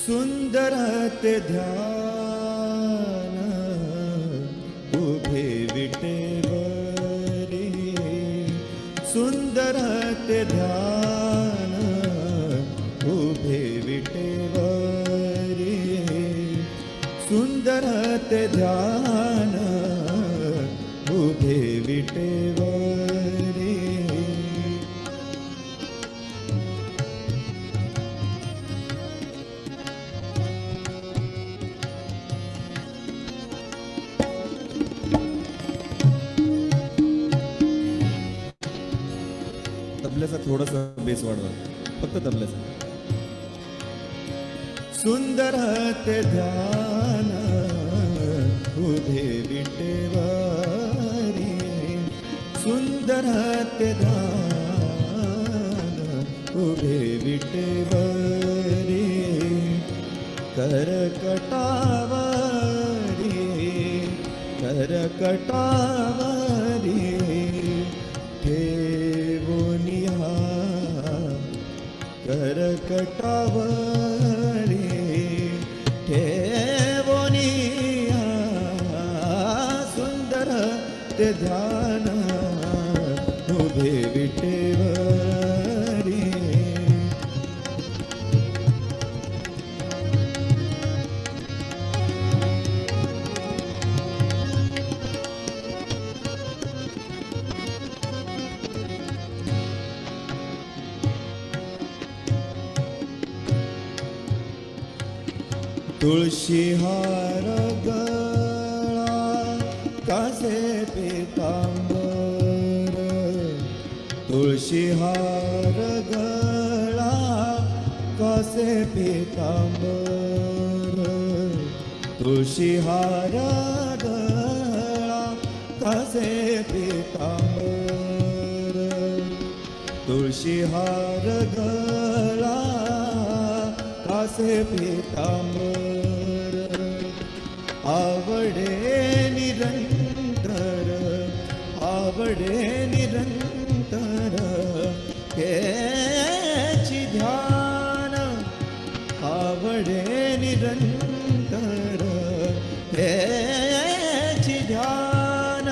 सुंदर ते ध्यान उभे विटेवरी, सुंदर ते ध्यान उभे विटेवरी, सुंदर ते ध्यान उभे विटेवरी. तबल्याचा थोडासा बेस वाढवा, फक्त तबल्याचा. सुंदर ते ध्यान उभे विटेवारी, सुंदर ते ध्यान उभे विटेवारी. करकटावरी, करकटावरी ठेवूनिया, करकटावरी ठेवूनिया. सुंदर ते ध्यान उभे विटेवरी. तुळशी हार गळा कासे पितांबर, तुळशी हार गळा कासे पितांबर, तुळशी हार गळा कासे पितांबर, तुळशी हार गळा कासे पितांबर. आवडे निरंतर, आवडे निरंतर हेची ध्यान, आवडे निरंतर हेची ध्यान,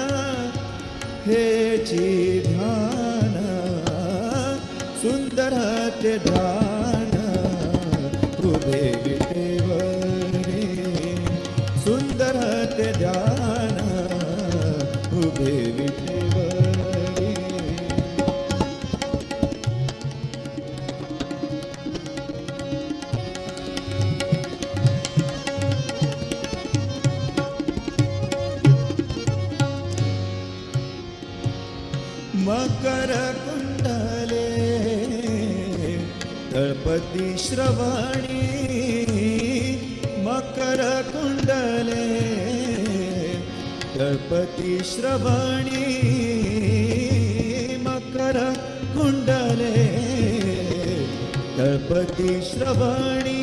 हेची ध्यान. सुंदर ते ध्यान उभे विटेवरी, सुंदर ते ध्यान उभे विटेवरी. मकर कुंडले तळपती श्रवणी, मकर कुंडले तळपती श्रवणी, मकर कुंडले तळपती श्रवणी.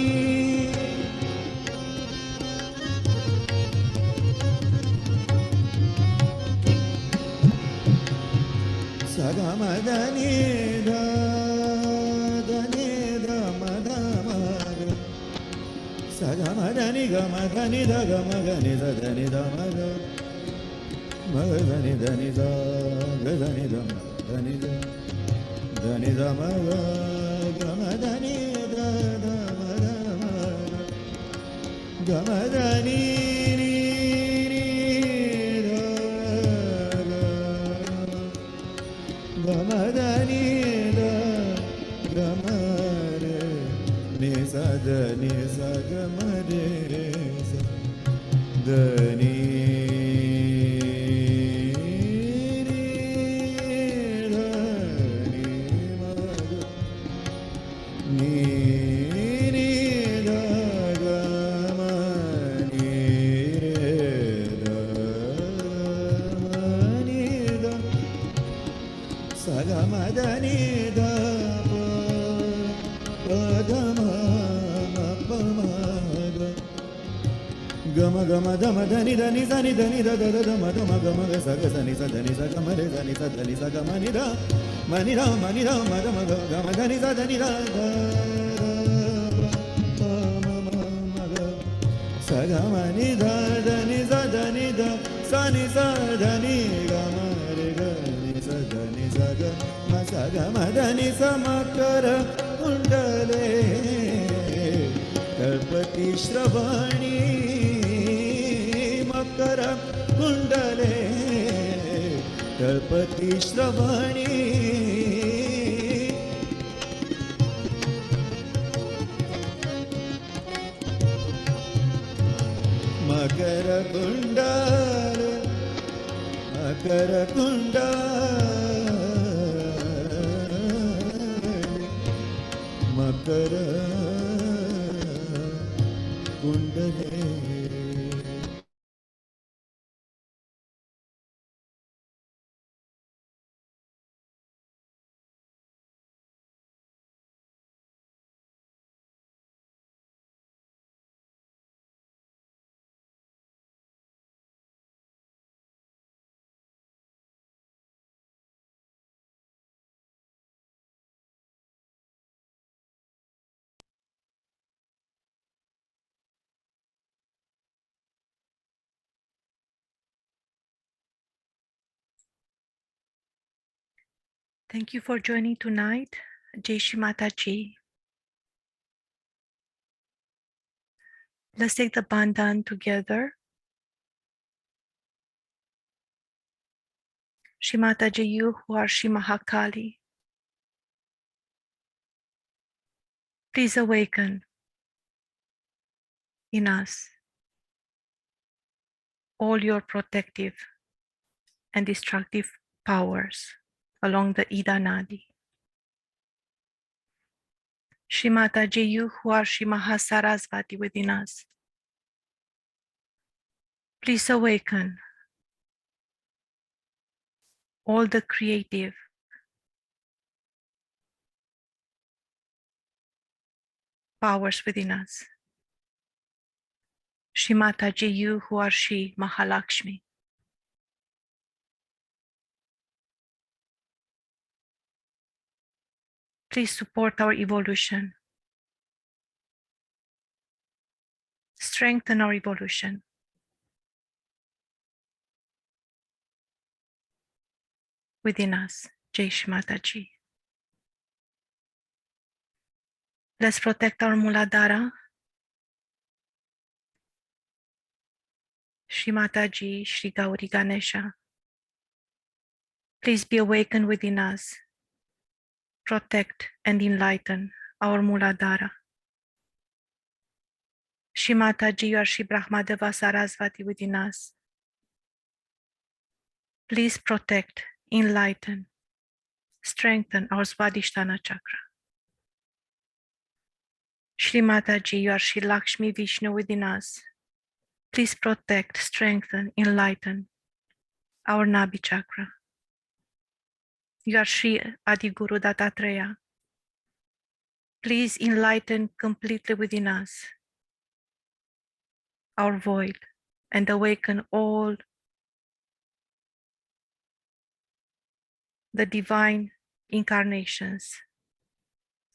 सगा मदनी धनी धमधमग, सगा मदनी गमधनी ध गमगनि धनि धमग, मगधनि धनि ध गधनि धम धनि ध धनि धमग, गमधनि ध धमधमग, गमधनि Gamadani da gamare nisa da nisa gamare dani Gama gama dama dani dani zani dani da da da dama dama gama ga sa ga sani sa dani sa gama re dani sa dani sa gama ni da mani da ma dama gama dani sa dani da da ma ma ga sa gama ni da dani sa dani da sani sa dani gama re ga ni sa dani sa ga ma sa gama dani sa makara kundale kalpati shravani makara kundale kalpati shravani makara kundale makara kundale makara kundale. Thank you for joining tonight. Jai Shri Mataji. Let's take the bandhan together. Shri Mataji, you who are Shri Mahakali, please awaken in us all your protective and destructive powers along the Ida Nadi. Shri Mataji, you who are Shri Mahasarasvati within us, please awaken all the creative powers within us. Shri Mataji, you who are Shri Mahalakshmi, please support our evolution. Strengthen our evolution. Within us. Jai Shri Mataji. Let's protect our Muladhara. Shri Mataji, Shri Gauri Ganesha. Please be awakened within us. Protect and enlighten our Muladhara. Shri Mataji, you are Shri Brahmadeva Saraswati within us. Please protect, enlighten, strengthen our Swadhisthana Chakra. Shri Mataji, you are Shri Lakshmi Vishnu within us. Please protect, strengthen, enlighten our Nabi Chakra. You are Shri Adiguru Dattatreya. Please enlighten completely within us our void and awaken all the divine incarnations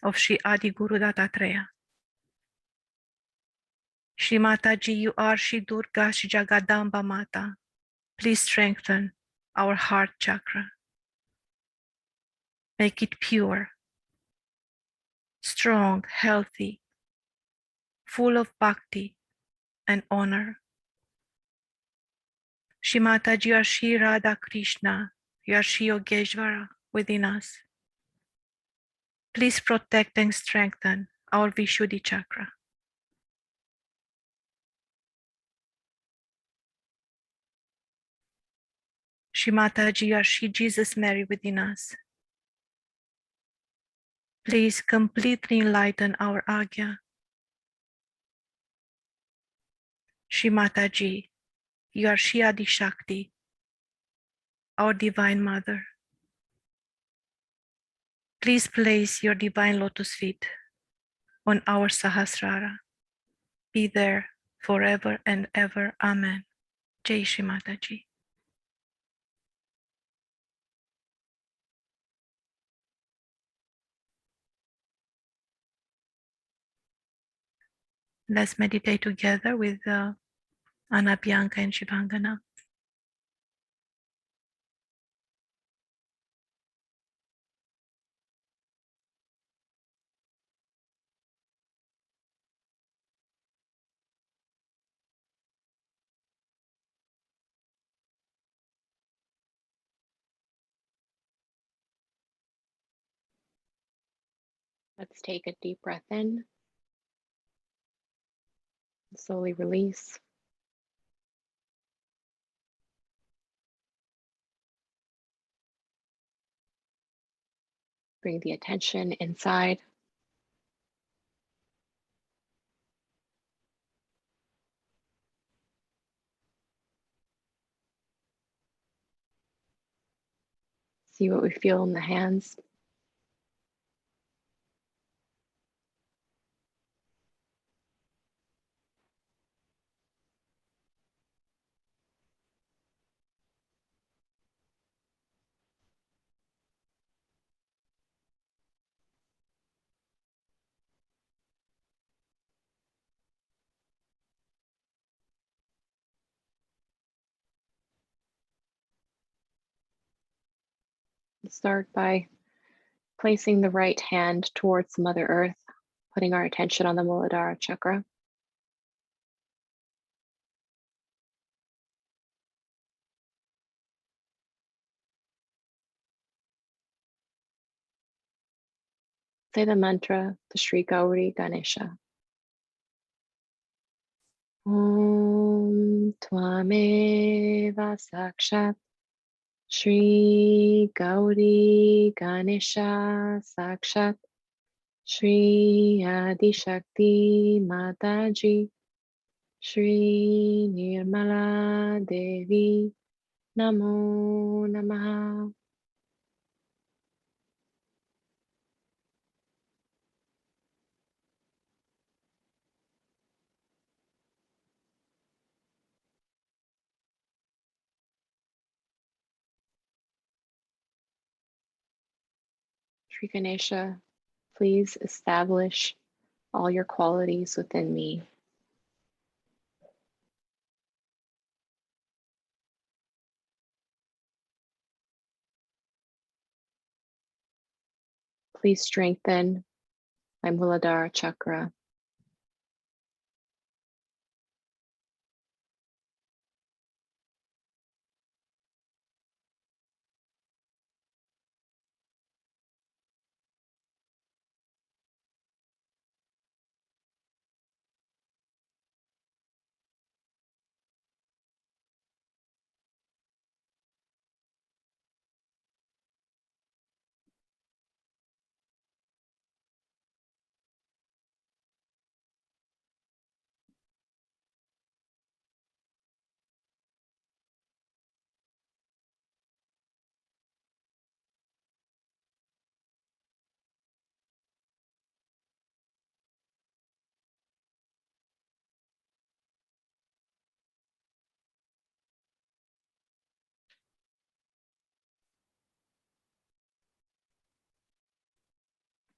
of Shri Adiguru Dattatreya. Shri Mataji, you are Shri Durga, Shri Jagadamba Mata. Please strengthen our heart chakra. Make it pure, strong, healthy, full of bhakti and honor. Shri Mataji, you are Shri Radha Krishna. You are Shri Yogeshvara. within us. Please protect and strengthen our Vishuddhi chakra. Shri Mataji, our Shri Jesus Mary within us. Please completely enlighten our Agya. Shri Mataji, you are Shri Adi Shakti, our Divine Mother. Please place your divine lotus feet on our Sahasrara. Be there forever and ever. Amen. Jai Shri Mataji. Let's meditate together with Anna Bianca and Shivangana. Let's take a deep breath in, slowly release. Bring the attention inside. See what we feel in the hands. Start by placing the right hand towards Mother Earth, putting our attention on the Muladhara chakra. Say the mantra to Sri Gauri Ganesha. Om Tvameva Sakshat Sri Gauri Ganesha Sakshat Shri Adi Shakti Mataji Shri Nirmala Devi Namo Namaha. Sri Ganesha, please establish all your qualities within me. Please strengthen my Muladhara chakra.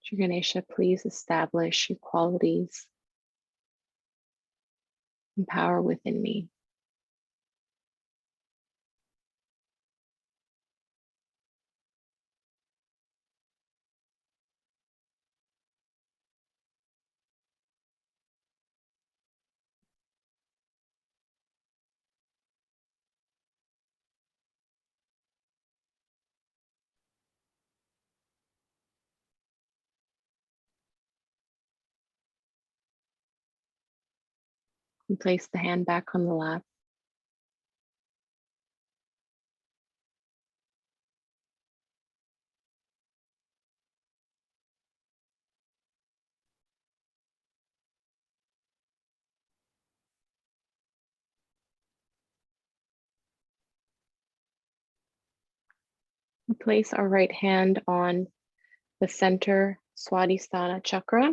Sri Ganesha, please establish your qualities and power within me. And place the hand back on the lap. We place our right hand on the center Swadhisthana chakra.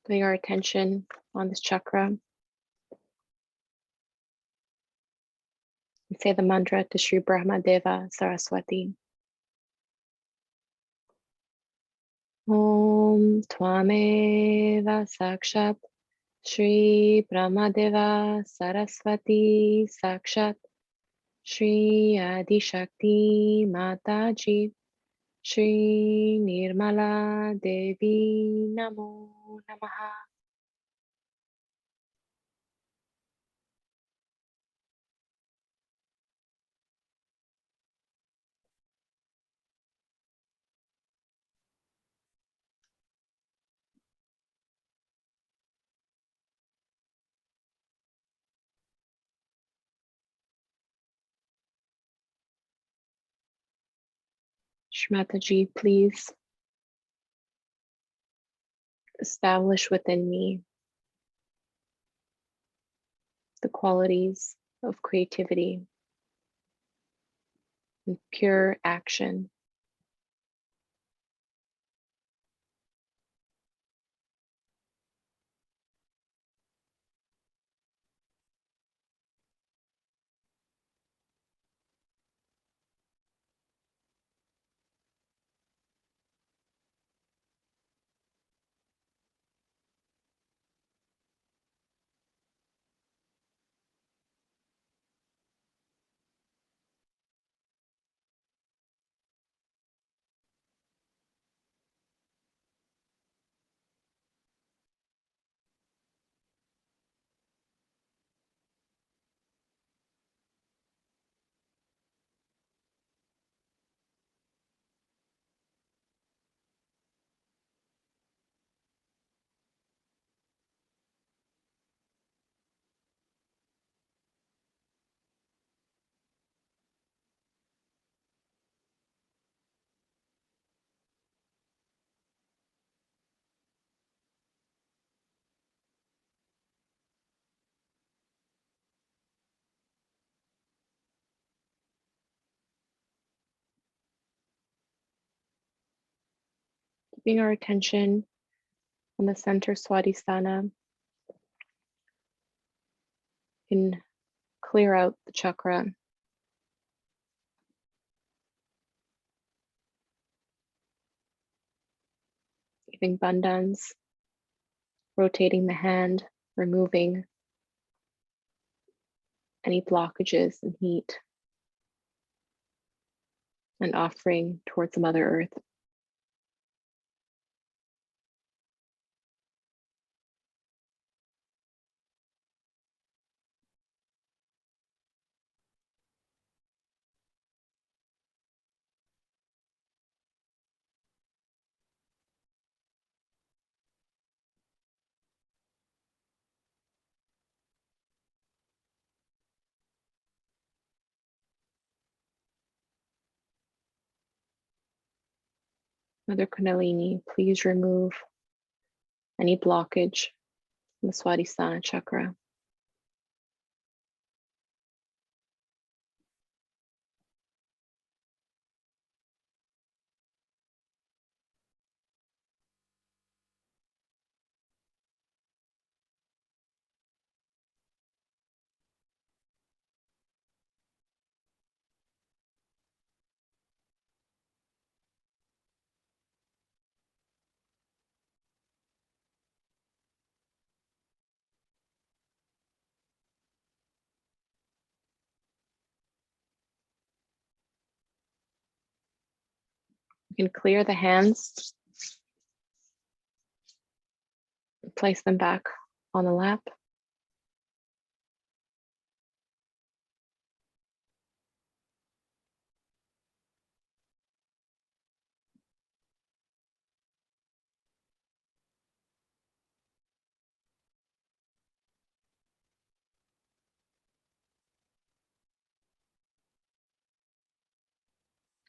Putting our attention on this chakra. We say the mantra to Sri Brahmadeva Saraswati. Om Tvameva Sakshat Shri Brahmadeva Saraswati Sakshat Shri Adi Shakti Mataji Shri Nirmala Devi Namo Namaha. Shmataji, please establish within me the qualities of creativity and pure action. Keeping our attention on the center Swadhisthana, can clear out the chakra, giving bandhans, rotating the hand, removing any blockages and heat, and offering towards Mother Earth. Mother Kundalini, please remove any blockage in the Swadhisthana chakra. can clear the hands, place them back on the lap.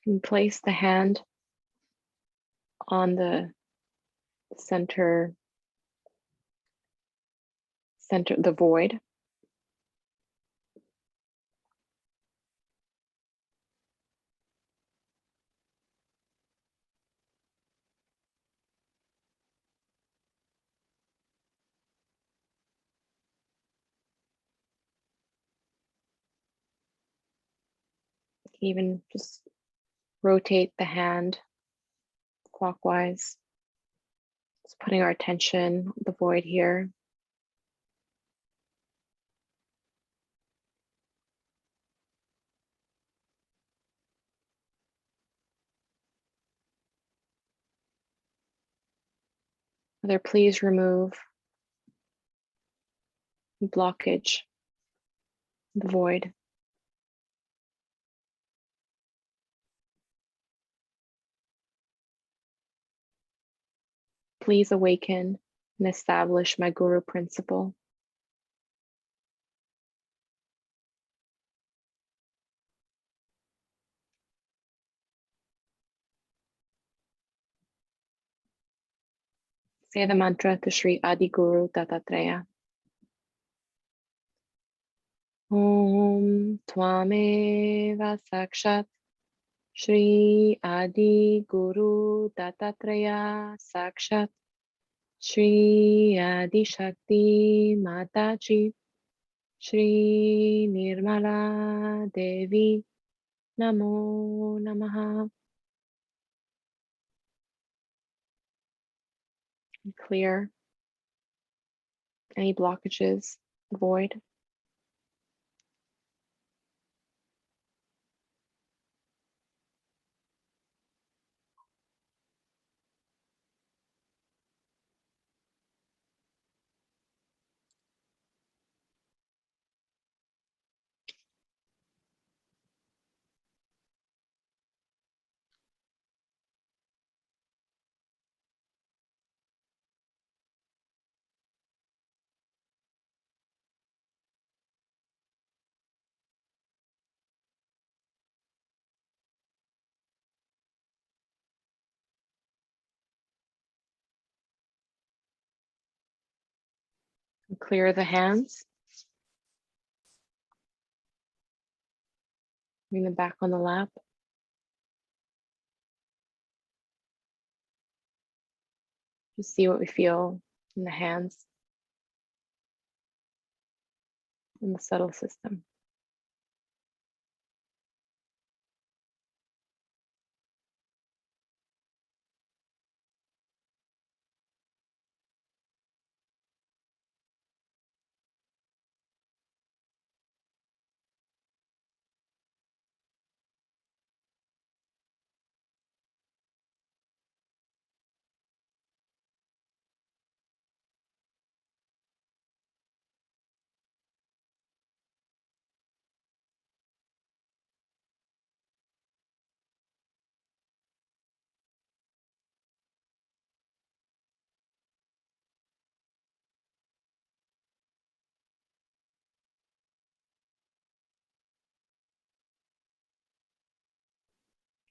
And place the hand on the center, the void. Even just rotate the hand clockwise. Just putting our attention on the void here. Mother, please remove blockage, the void. Please awaken and establish my Guru principle. Say the mantra to Sri Adi Guru Dattatreya. Om Tvameva Sakshat Shri Adi Guru Dattatreya Sakshat Shri Adi Shakti Mataji Shri Nirmala Devi Namo Namaha. Clear any blockages, void. Clear the hands. Bring them back on the lap. Just see what we feel in the hands, in the subtle system.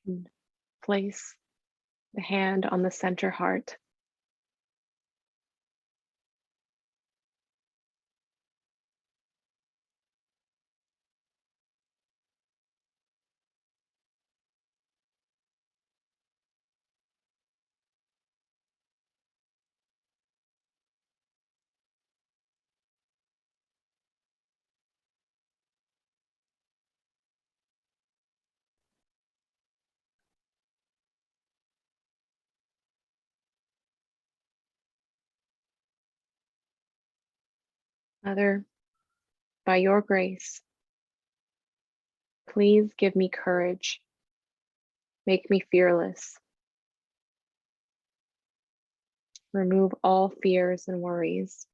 And place the hand on the center heart. Mother, by your grace, please give me courage. Make me fearless Remove all fears and worries.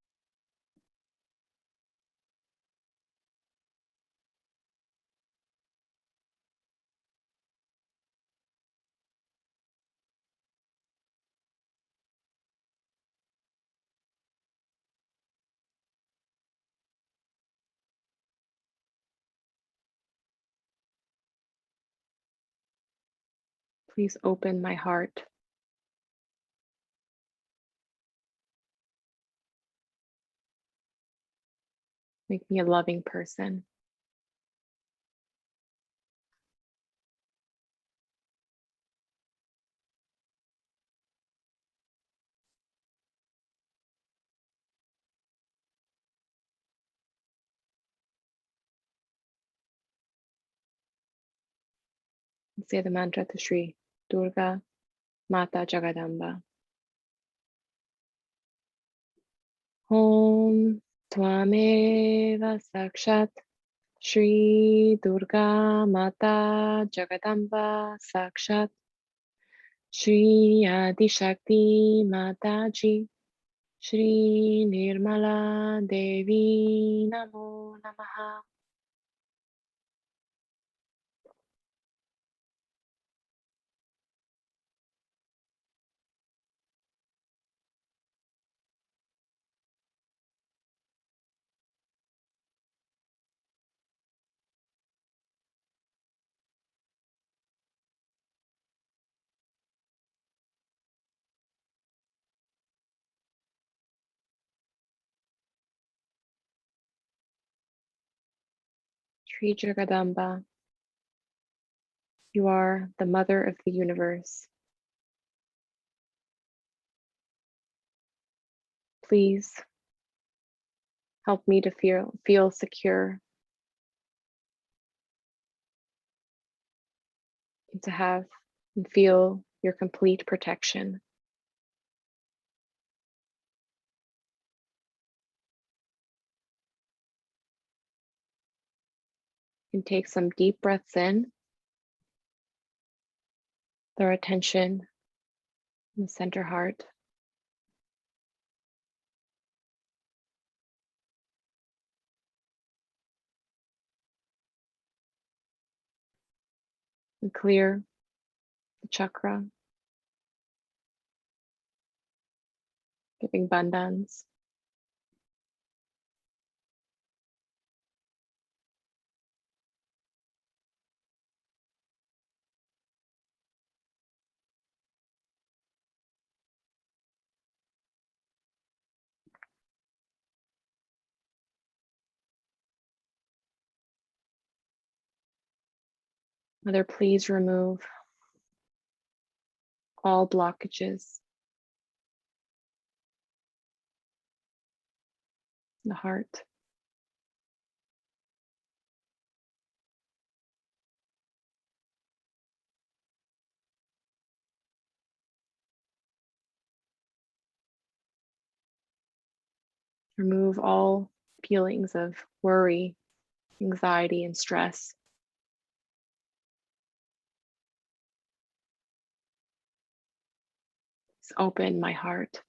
Please open my heart. Make me a loving person. Say the mantra to Sri Durga Mata Jagadamba. Om Tvameva Sakshat Shri Durga Mata Jagadamba Sakshat Shri Adi Shakti Mataji Shri Nirmala Devi Namo Namaha. Shri Jagadamba, you are the mother of the universe. Please help me to feel secure and to have and feel your complete protection. And take some deep breaths in. Our attention in the center heart. And clear the chakra, giving bandhans. Mother, please remove all blockages in the heart. Remove all feelings of worry, anxiety, and stress. Please open my heart.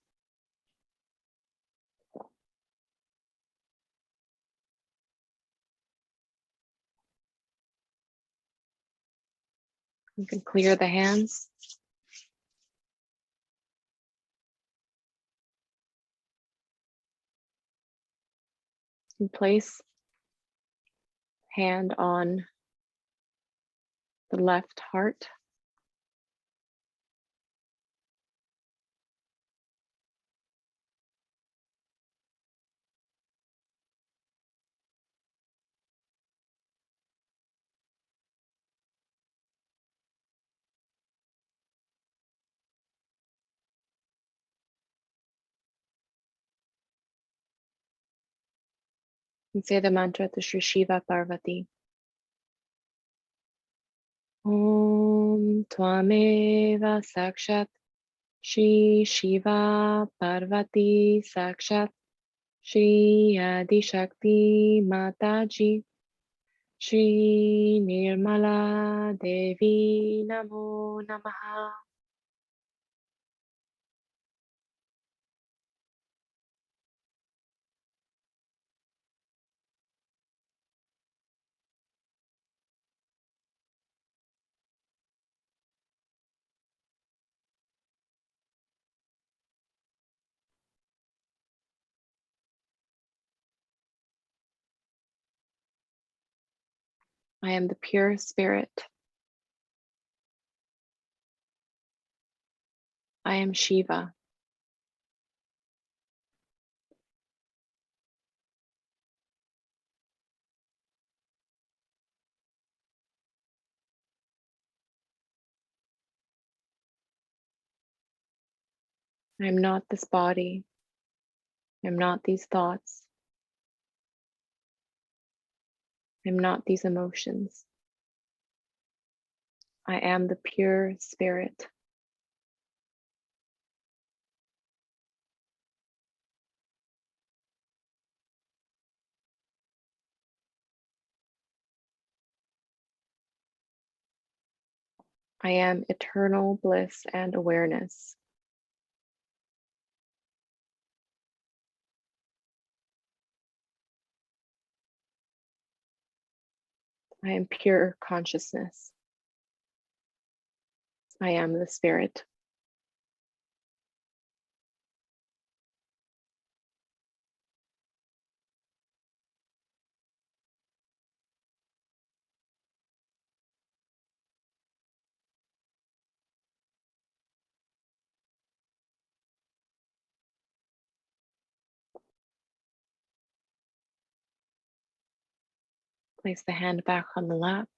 You can clear the hands. And place hand on the left heart. And say the mantra to Sri Shiva Parvati. Om Tvameva Sakshat Shri Shiva Parvati Sakshat Shri Adi Shakti Mataji Shri Nirmala Devi Namo Namaha. I am the pure spirit. I am Shiva. I am not this body. I am not these thoughts. I am not these emotions. I am the pure spirit. I am eternal bliss and awareness. I am pure consciousness. I am the spirit. Place the hand back on the lap.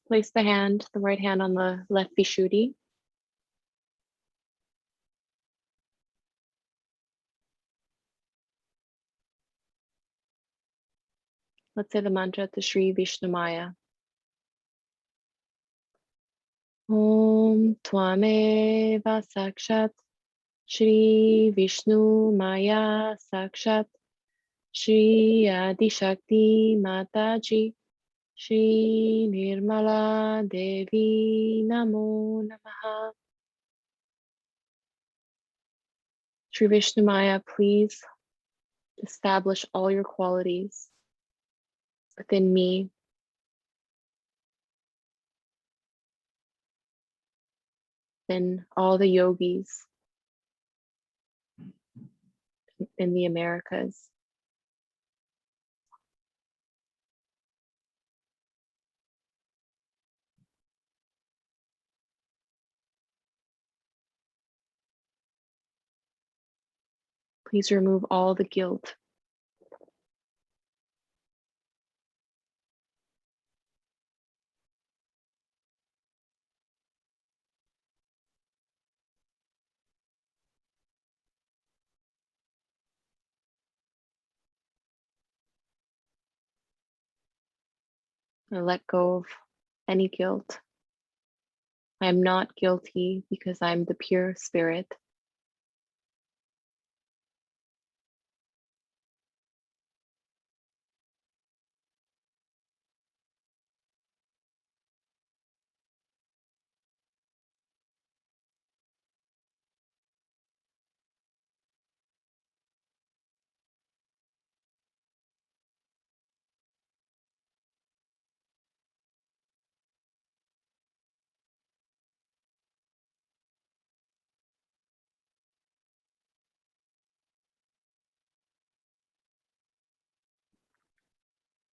Place the right hand on the left Vishuddhi. Let's say the mantra to Sri Vishnamaya. Om Tvameva Sakshat Sri Vishnumaya Sakshat Shri Adi Shakti Mataji Shri Nirmala Devi Namo Namaha. Sri Vishnamaya, please establish all your qualities within me, and all the yogis in the Americas. Please remove all the guilt. And let go of any guilt. I am not guilty because I'm the pure spirit.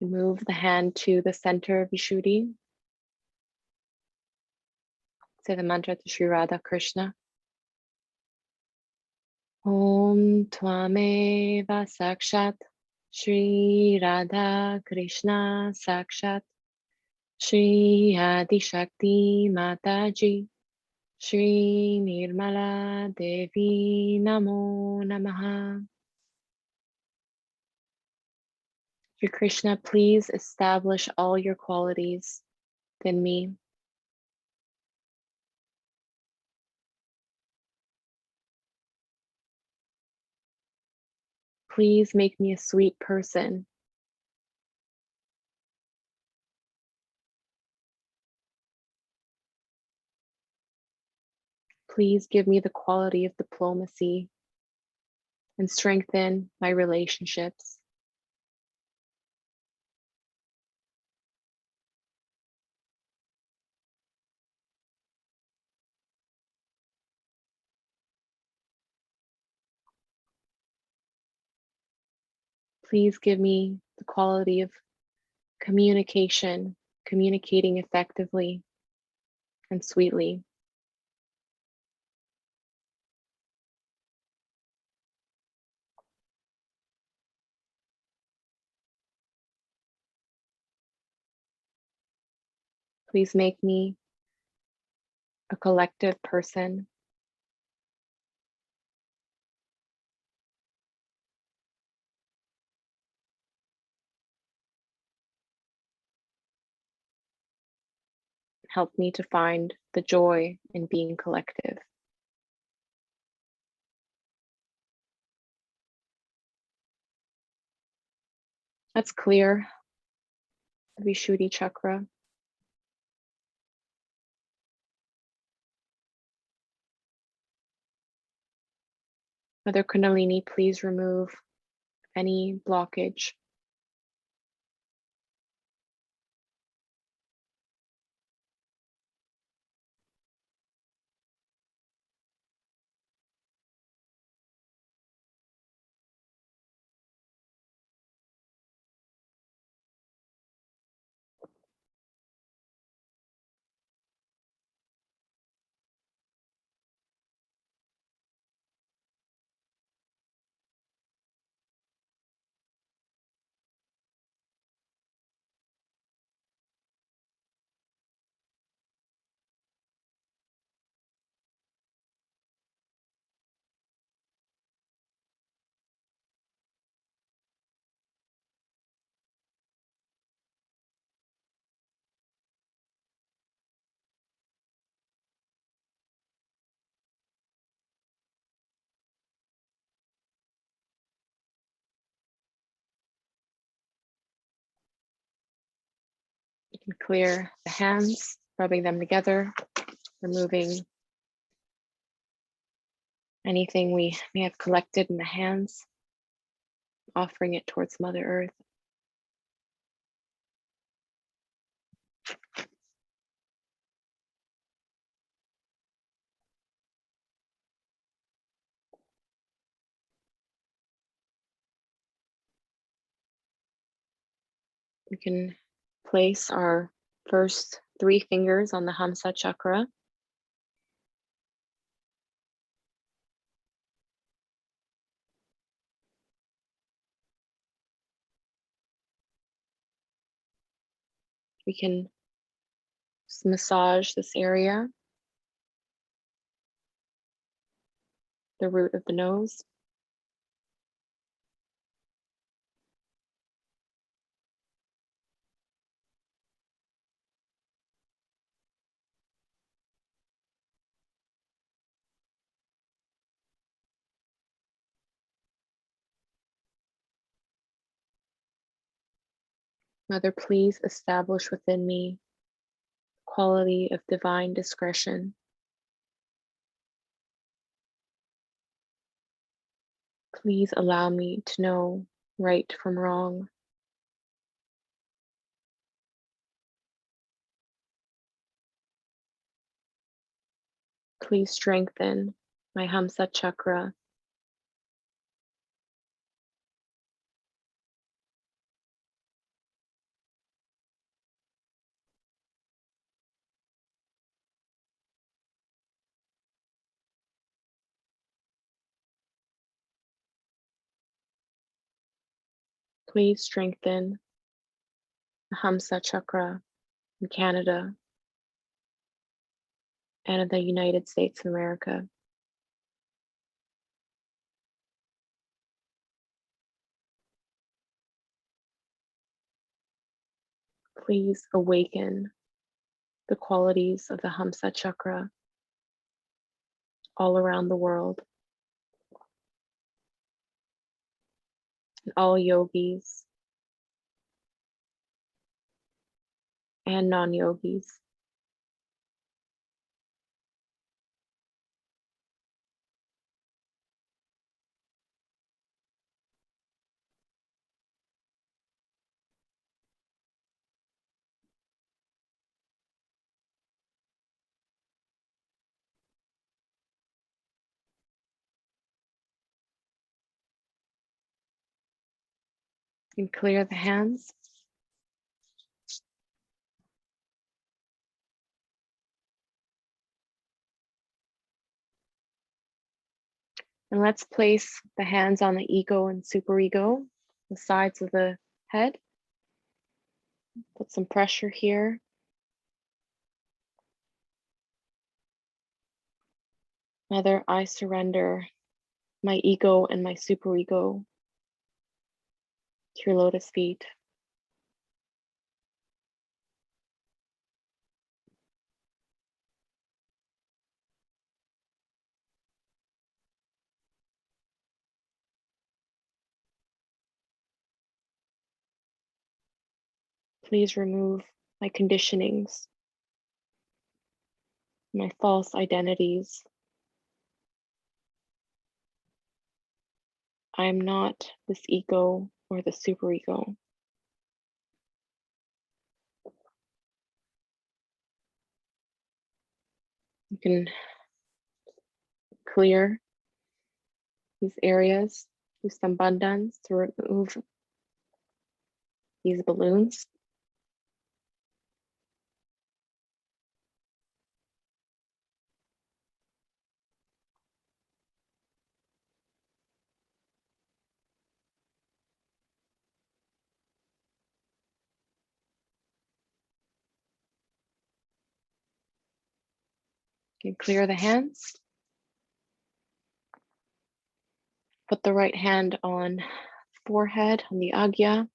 Move the hand to the center of Vishuddhi. Say the mantra to Sri Radha Krishna. Om Tvameva Sakshat Sri Radha Krishna Sakshat Shri Adi Shakti Mataji Shri Nirmala Devi Namo Namaha. Shri Krishna, please establish all your qualities within me. Please make me a sweet person. Please give me the quality of diplomacy and strengthen my relationships. Please give me the quality of communication, communicating effectively and sweetly. Please make me a collective person. Help me to find the joy in being collective. Let's clear the Vishuddhi chakra. Mother Kundalini, please remove any blockage. You can clear the hands, rubbing them together, removing anything we may have collected in the hands, offering it towards Mother Earth. We can place our first 3 fingers on the Hamsa chakra. We can just massage this area, the root of the nose. Mother, please establish within me quality of divine discretion. Please allow me to know right from wrong. Please strengthen my Hamsa chakra. Please strengthen the Hamsa chakra in Canada and in the United States of America. Please awaken the qualities of the Hamsa chakra all around the world. And all yogis and non-yogis. You can clear the hands. And let's place the hands on the ego and superego, the sides of the head. Put some pressure here. Mother, I surrender my ego and my superego to your lotus feet. Please remove my conditionings, my false identities. I am not this ego or the superego. You can clear these areas, use some bandhans to remove these balloons. You can clear the hands. Put the right hand on forehead, on the agya.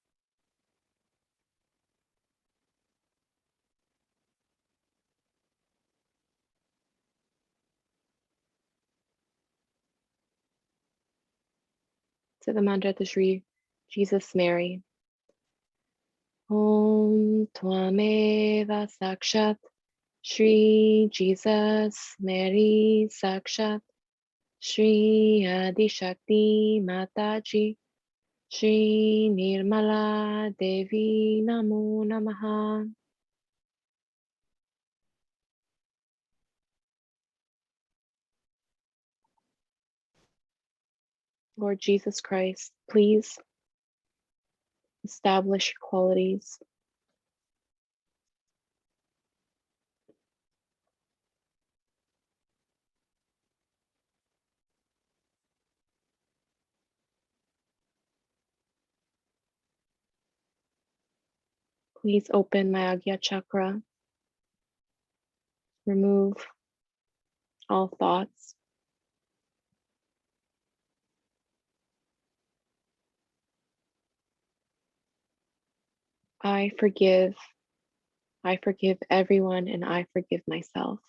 To the mantra to Sri Jesus Mary. Om Tvameva Sakshat Sri Jesus Mary Sakshat Sri Adi Shakti Mataji Sri Nirmala Devi Namo Namaha. Lord Jesus Christ, please establish your qualities. Please open my Agya Chakra. Remove all thoughts. I forgive everyone, and I forgive myself.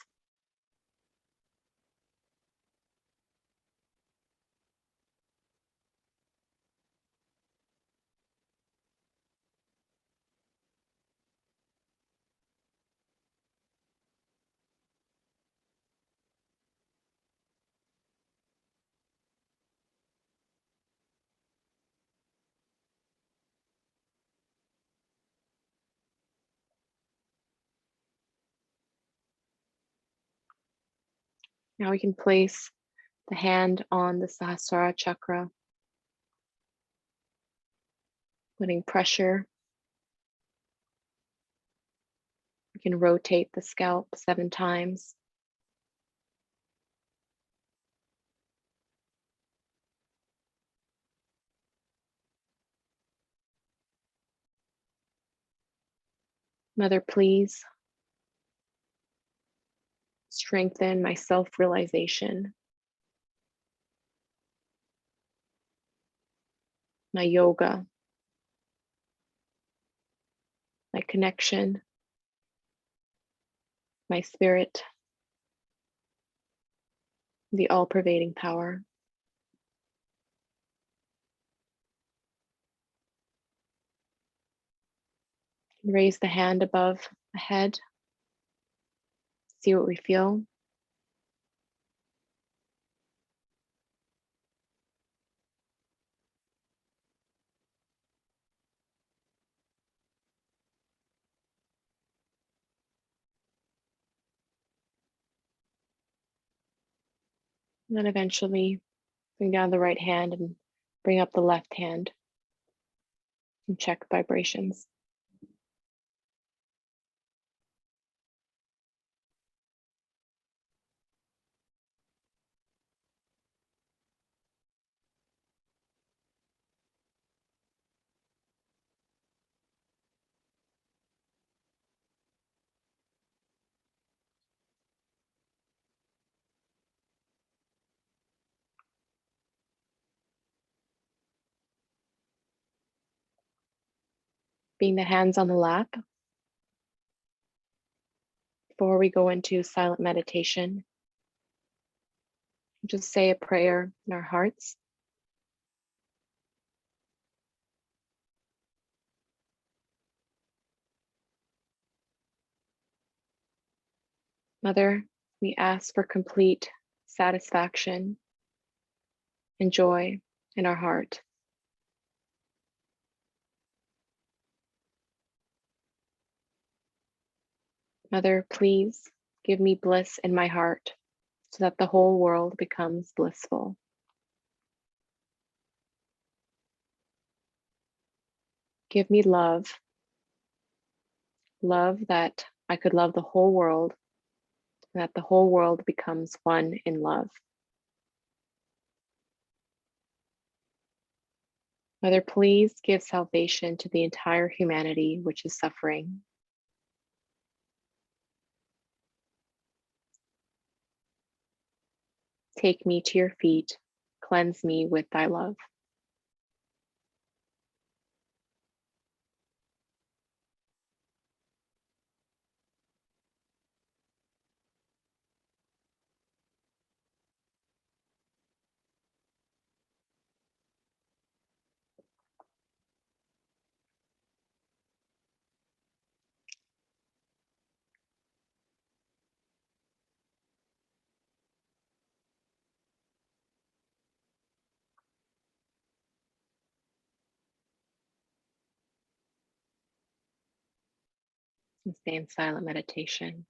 Now we can place the hand on the Sahasrara chakra, putting pressure. We can rotate the scalp 7 times. Mother, please strengthen my self-realization, my yoga, my connection, my spirit, the all-pervading power. Raise the hand above the head. See what we feel. And then eventually bring down the right hand and bring up the left hand. and check vibrations. Being the hands on the lap. Before we go into silent meditation, just say a prayer in our hearts. Mother, we ask for complete satisfaction and joy in our heart. Mother, please give me bliss in my heart so that the whole world becomes blissful. Give me love, love that I could love the whole world and that the whole world becomes one in love. Mother, please give salvation to the entire humanity which is suffering. Take me to your feet, cleanse me with thy love. And stay in silent meditation.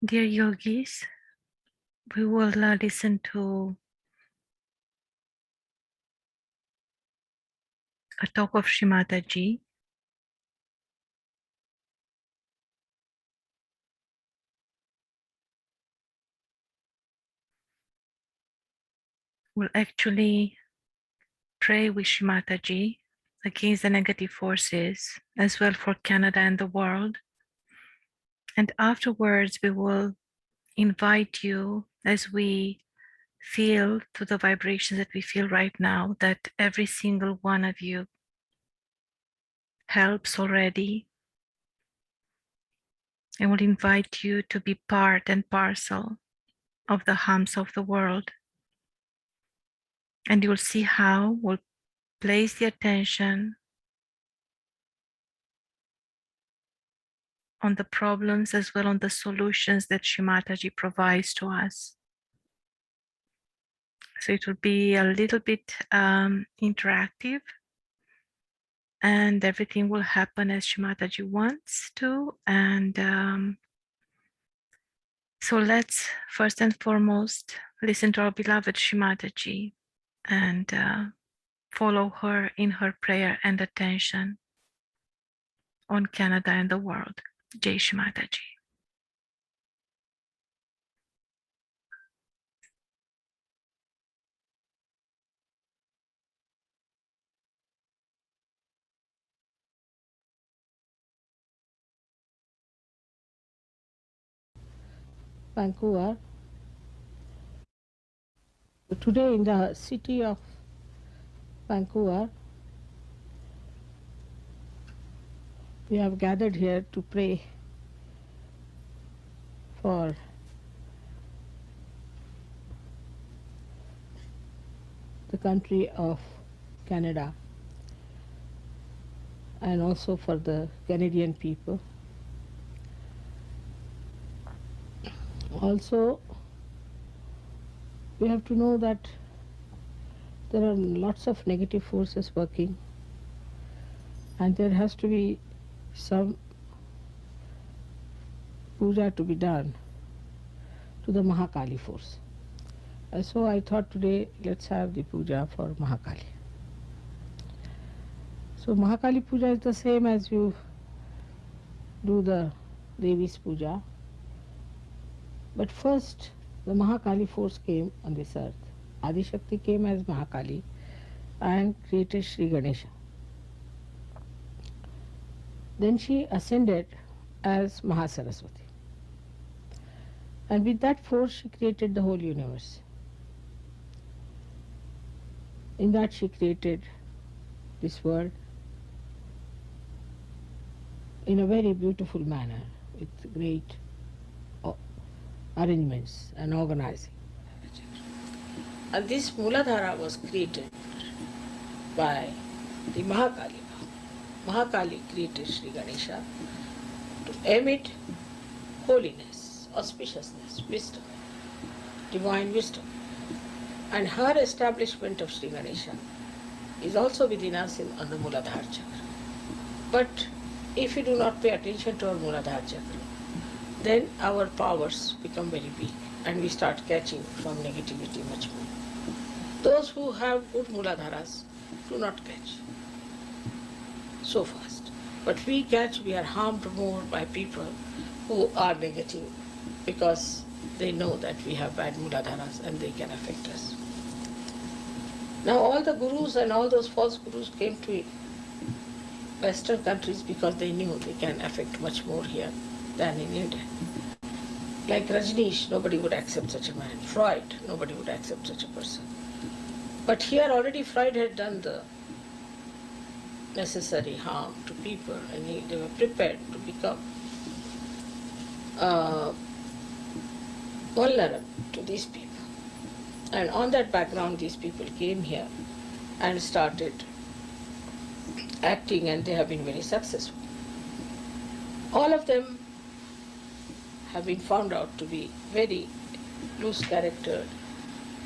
Dear yogis, we will listen to a talk of Shri Mataji. We'll actually pray with Shri Mataji against the negative forces, as well for Canada and the world. And afterwards, we will invite you, as we feel to the vibrations that we feel right now, that every single one of you helps already. And we'll invite you to be part and parcel of the Hamsa of the world. And you'll see how we'll place the attention on the problems as well on the solutions that Shri Mataji provides to us. So it will be a little bit interactive, and everything will happen as Shri Mataji wants to. And so let's first and foremost listen to our beloved Shri Mataji and follow her in her prayer and attention on Canada and the world. Jai Shri Mataji. Vancouver. Today in the city of Vancouver, we have gathered here to pray for the country of Canada and also for the Canadian people. Also, we have to know that there are lots of negative forces working, and there has to be some puja to be done to the Mahakali force. And so I thought today let's have the puja for Mahakali. So Mahakali Puja is the same as you do the Devi's Puja. But first, the Mahakali force came on this earth. Adi Shakti came as Mahakali and created Sri Ganesha. Then she ascended as Mahasaraswati. And with that force, she created the whole universe. In that, she created this world in a very beautiful manner with great arrangements and organizing. And this Muladhara was created by the Mahakali. Mahakali created Sri Ganesha to emit holiness, auspiciousness, wisdom, divine wisdom. And her establishment of Sri Ganesha is also within us on the Muladhara Chakra. But if we do not pay attention to our Muladhara Chakra, then our powers become very weak and we start catching from negativity much more. Those who have good Muladharas do not catch so fast. But we are harmed more by people who are negative because they know that we have bad Muladharas and they can affect us. Now all the gurus and all those false gurus came to Western countries because they knew they can affect much more here than in India. Like Rajneesh, nobody would accept such a man. Freud, nobody would accept such a person. But here already Freud had done the necessary harm to people and they were prepared to become vulnerable to these people. And on that background, these people came here and started acting, and they have been very successful. All of them have been found out to be very loose-charactered,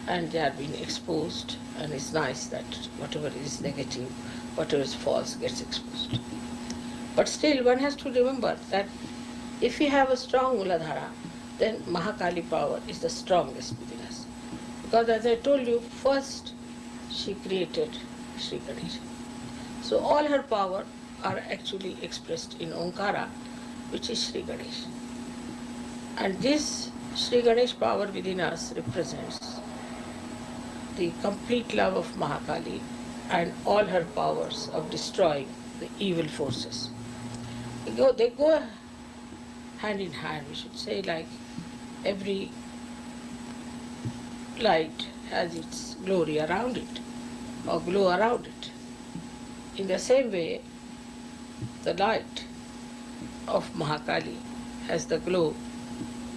and they have been exposed, and it's nice that whatever is negative, whatever is false gets exposed. But still, one has to remember that if we have a strong Muladhara, then Mahakali power is the strongest within us. Because as I told you, first she created Sri Ganesha. So all her power are actually expressed in Omkara, which is Sri Ganesha. And this Sri Ganesh power within us represents the complete love of Mahakali and all her powers of destroying the evil forces. They go hand in hand, we should say, like every light has its glory around it, or glow around it. In the same way, the light of Mahakali has the glow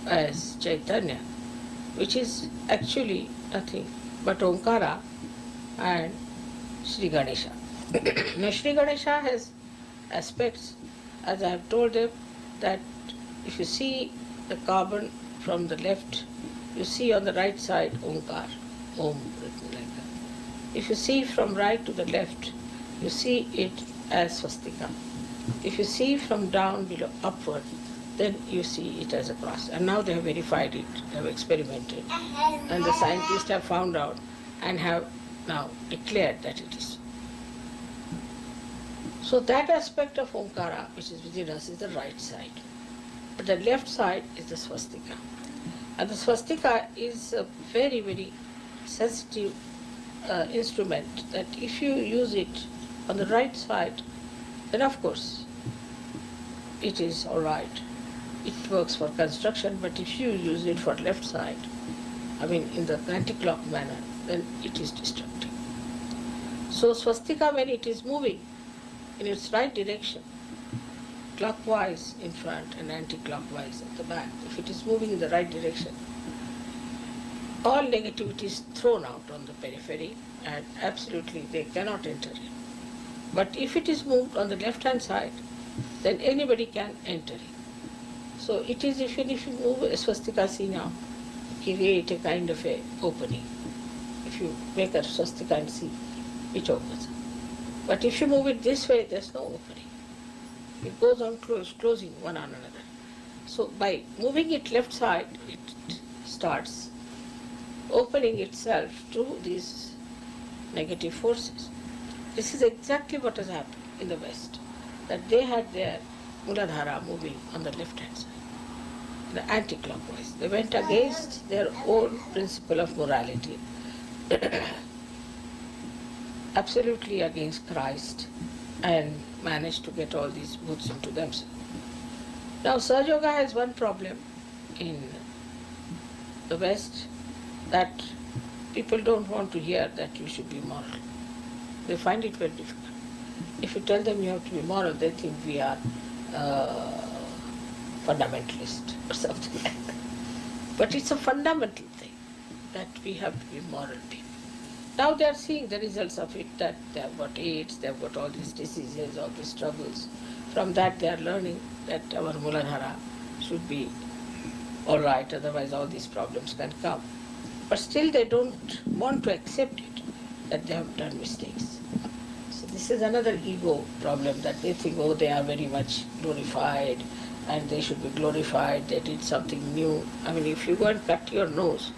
as Chaitanya, which is actually nothing but Omkara and Sri Ganesha. Now Sri Ganesha has aspects, as I have told them, that if you see the carbon from the left, you see on the right side Omkar, Om written like that. If you see from right to the left, you see it as swastika. If you see from down below upward, then you see it as a cross. And now they have verified it, they have experimented, and the scientists have found out and have now declared that it is. So that aspect of Omkara, which is within us, is the right side. But the left side is the swastika. And the swastika is a very, very sensitive instrument that if you use it on the right side, then of course it is all right. It works for construction, but if you use it for left side, I mean in the anti-clock manner, then it is destructive. So swastika, when it is moving in its right direction, clockwise in front and anti-clockwise at the back, if it is moving in the right direction, all negativity is thrown out on the periphery and absolutely they cannot enter in. But if it is moved on the left-hand side, then anybody can enter in. So it is, even if you move a swastika, see now, create a kind of a opening. If you make a swastika and see, it opens. But if you move it this way, there's no opening. It goes on closing one on another. So by moving it left side, it starts opening itself to these negative forces. This is exactly what has happened in the West, that they had their Muladhara moving on the left-hand side, the anti-clockwise. They went against their own principle of morality, absolutely against Christ, and managed to get all these boots into themselves. Now, Sahaja Yoga has one problem in the West, that people don't want to hear that you should be moral. They find it very difficult. If you tell them you have to be moral, they think we are fundamentalist or something like that. But it's a fundamental thing that we have to be moral people. Now they are seeing the results of it, that they have got AIDS, they have got all these diseases, all these troubles. From that they are learning that our Muladhara should be all right, otherwise all these problems can come. But still they don't want to accept it, that they have done mistakes. So this is another ego problem, that they think, oh, they are very much glorified and they should be glorified, they did something new. I mean, if you go and cut your nose,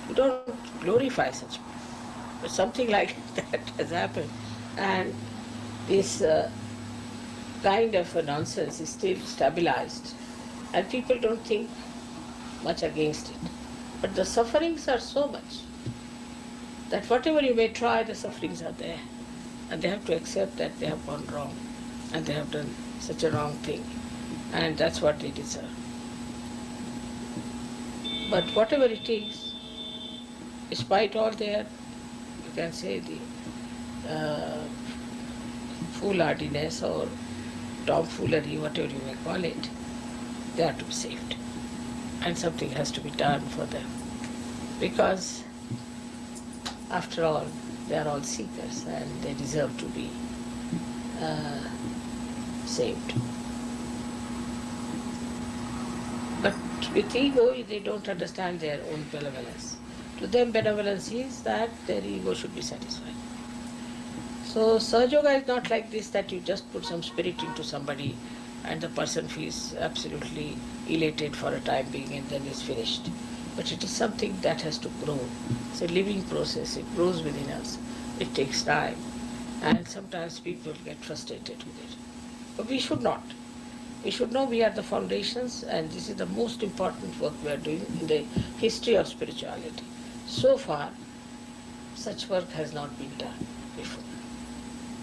you don't glorify such people. But something like that has happened, and this kind of a nonsense is still stabilized, and people don't think much against it. But the sufferings are so much that whatever you may try, the sufferings are there. And they have to accept that they have gone wrong and they have done such a wrong thing. And that's what they deserve. But whatever it is, despite all their, you can say, the foolhardiness or tomfoolery, whatever you may call it, they are to be saved. And something has to be done for them. Because, after all, they are all seekers and they deserve to be saved. But with ego, they don't understand their own benevolence. To them, benevolence is that their ego should be satisfied. So, Sahaja Yoga is not like this, that you just put some spirit into somebody and the person feels absolutely elated for a time being and then is finished. But it is something that has to grow. It's a living process. It grows within us. It takes time. And sometimes people get frustrated with it. But we should not. We should know we are the foundations, and this is the most important work we are doing in the history of spirituality. So far, such work has not been done before.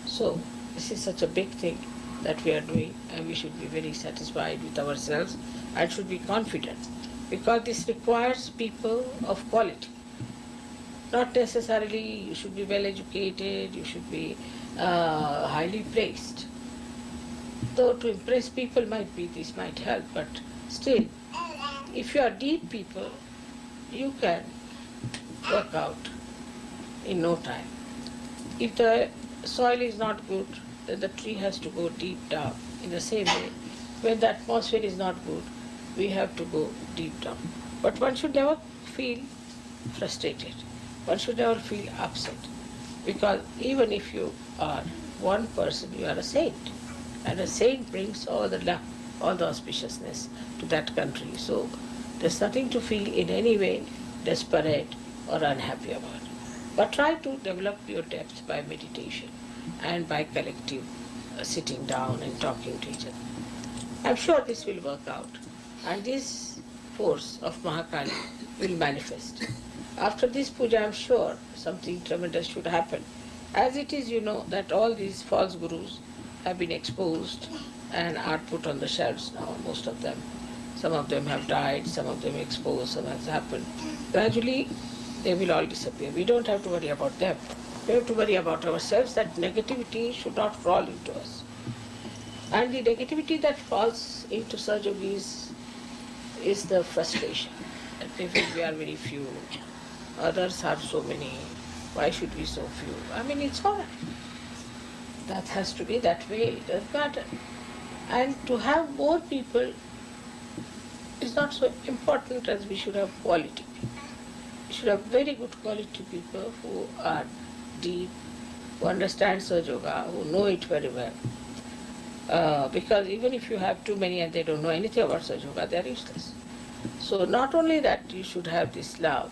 So, this is such a big thing that we are doing, and we should be very satisfied with ourselves and should be confident, because this requires people of quality. Not necessarily you should be well educated, you should be highly placed. Though to impress people this might help, but still, if you are deep people, you can work out in no time. If the soil is not good, then the tree has to go deep down. In the same way, when the atmosphere is not good, we have to go deep down. But one should never feel frustrated. One should never feel upset. Because even if you are one person, you are a saint. And a saint brings all the luck, all the auspiciousness to that country. So there's nothing to feel in any way desperate or unhappy about. But try to develop your depth by meditation and by collective sitting down and talking to each other. I'm sure this will work out, and this force of Mahakali will manifest. After this puja, I'm sure something tremendous should happen. As it is, that all these false gurus have been exposed and are put on the shelves now, most of them. Some of them have died, some of them exposed, some has happened. Gradually, they will all disappear. We don't have to worry about them. We have to worry about ourselves, that negativity should not fall into us. And the negativity that falls into such yogis is the frustration. That they feel we are very few, others are so many, why should we so few? I mean, it's all right. That has to be that way, it doesn't matter. And to have more people is not so important as we should have quality people. We should have very good quality people who are deep, who understand Sahaja Yoga, who know it very well. Because even if you have too many and they don't know anything about Sahaja Yoga, they are useless. So not only that you should have this love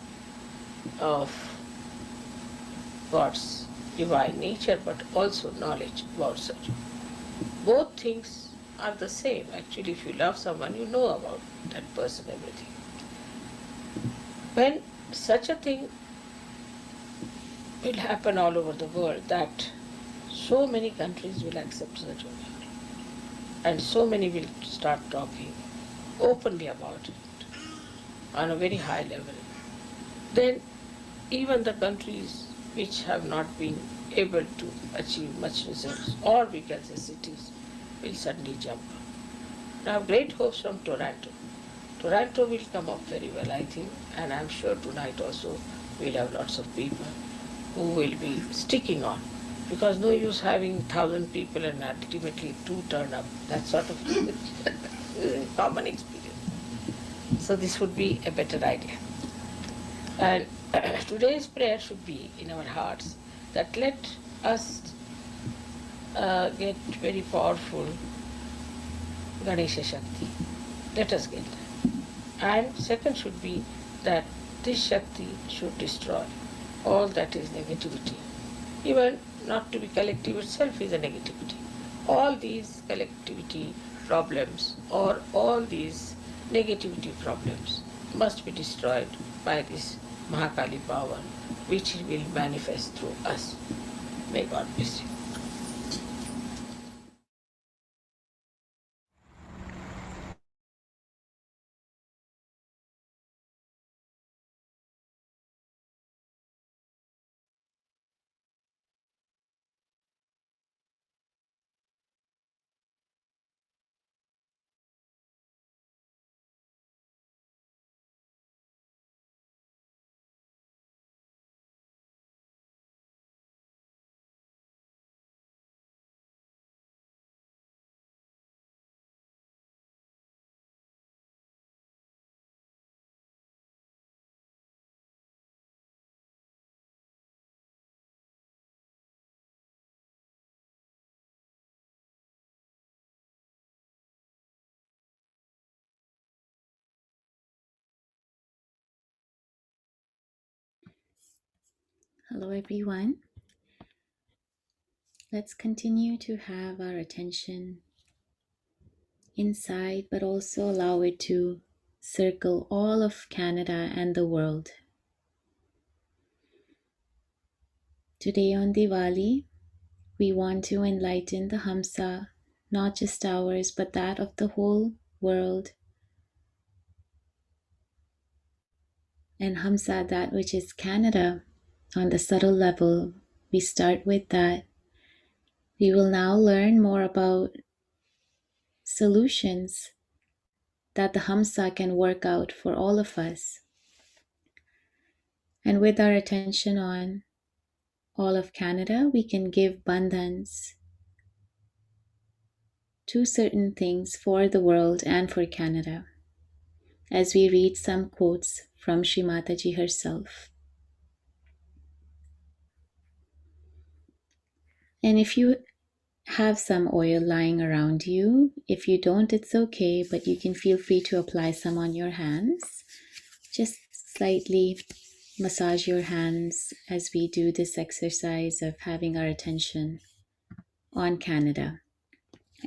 of God's divine nature, but also knowledge about Sahaja Yoga. Both things are the same. Actually, if you love someone, you know about that person, everything. When such a thing will happen all over the world, that so many countries will accept Sahaja Yoga, and so many will start talking openly about it on a very high level, then even the countries which have not been able to achieve much results, or we can say cities, will suddenly jump up. I have great hopes from Toronto. Toronto will come up very well, I think, and I'm sure tonight also we'll have lots of people who will be sticking on, because no use having 1,000 people and ultimately 2 turn up. That sort of common experience. So this would be a better idea. And today's prayer should be in our hearts that let us get very powerful Ganesha Shakti. Let us get that. And second should be that this Shakti should destroy all that is negativity. Even not to be collective itself is a negativity. All these collectivity problems or all these negativity problems must be destroyed by this Mahakali power, which will manifest through us. May God bless you. Hello, everyone. Let's continue to have our attention inside, but also allow it to circle all of Canada and the world. Today on Diwali, we want to enlighten the Hamsa, not just ours, but that of the whole world. And Hamsa, that which is Canada, on the subtle level, we start with that. We will now learn more about solutions that the Hamsa can work out for all of us. And with our attention on all of Canada, we can give bandhans to certain things for the world and for Canada, as we read some quotes from Shri Mataji herself. And if you have some oil lying around you, if you don't, it's okay, but you can feel free to apply some on your hands. Just slightly massage your hands as we do this exercise of having our attention on Canada.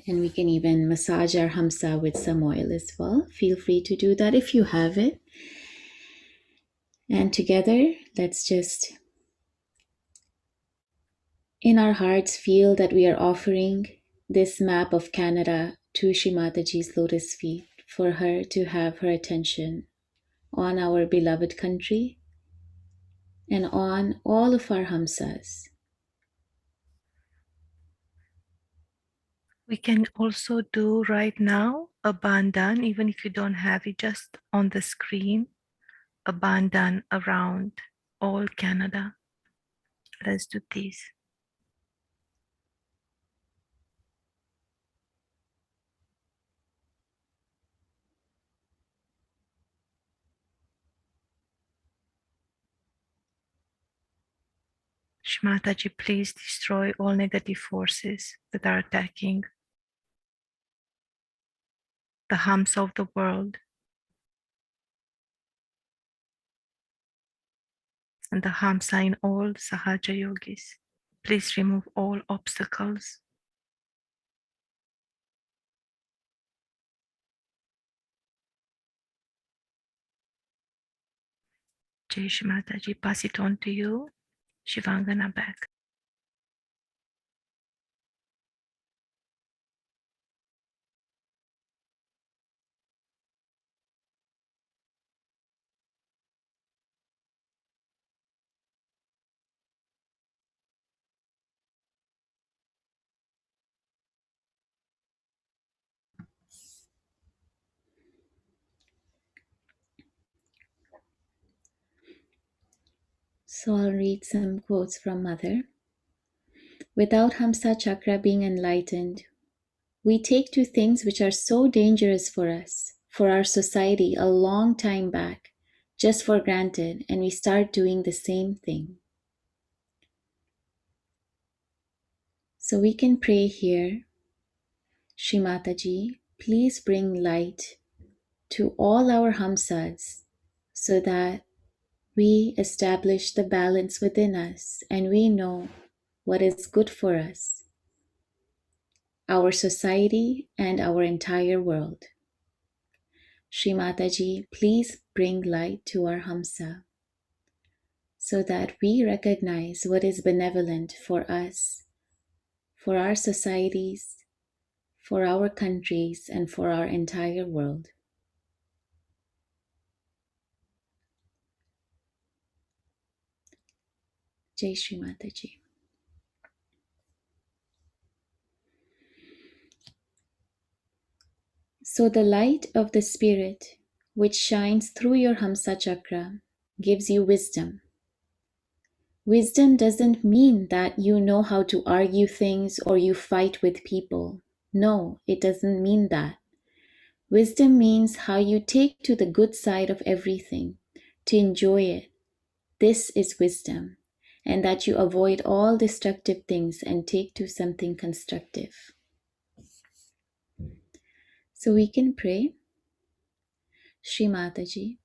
And we can even massage our Hamsa with some oil as well. Feel free to do that if you have it. And together, let's just, in our hearts, feel that we are offering this map of Canada to Shri Mataji's lotus feet for her to have her attention on our beloved country and on all of our Hamsas. We can also do right now a bandhan, even if you don't have it just on the screen, a bandhan around all Canada. Let's do this. Shri Mataji, please destroy all negative forces that are attacking the Hamsa of the world and the Hamsa in all Sahaja Yogis. Please remove all obstacles. Jai Shri Mataji, pass it on to you. Shivangana back. So I'll read some quotes from Mother. Without Hamsa Chakra being enlightened, we take to things which are so dangerous for us, for our society a long time back, just for granted, and we start doing the same thing. So we can pray here, Shri Mataji, please bring light to all our Hamsas so that we establish the balance within us and we know what is good for us, our society, and our entire world. Shri Mataji, please bring light to our Hamsa so that we recognize what is benevolent for us, for our societies, for our countries, and for our entire world. Jai Shri Mataji. So the light of the Spirit, which shines through your Hamsa Chakra, gives you wisdom. Wisdom doesn't mean that you know how to argue things or you fight with people. No, it doesn't mean that. Wisdom means how you take to the good side of everything, to enjoy it. This is wisdom, and that you avoid all destructive things and take to something constructive. So we can pray, Shri Mataji,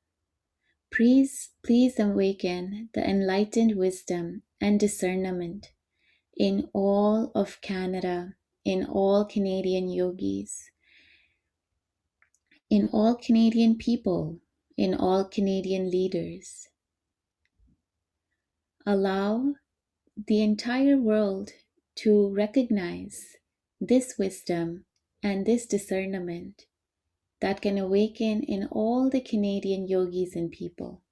Please awaken the enlightened wisdom and discernment in all of Canada, in all Canadian yogis, in all Canadian people, in all Canadian leaders. Allow the entire world to recognize this wisdom and this discernment that can awaken in all the Canadian yogis and people.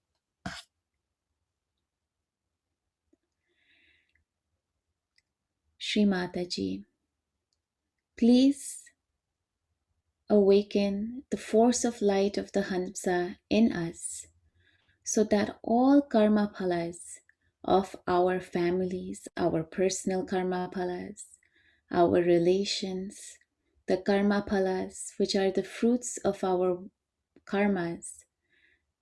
Shri Mataji, please awaken the force of light of the Hamsa in us so that all karma phalas of our families, our personal karma phalas, our relations, the karma phalas, which are the fruits of our karmas,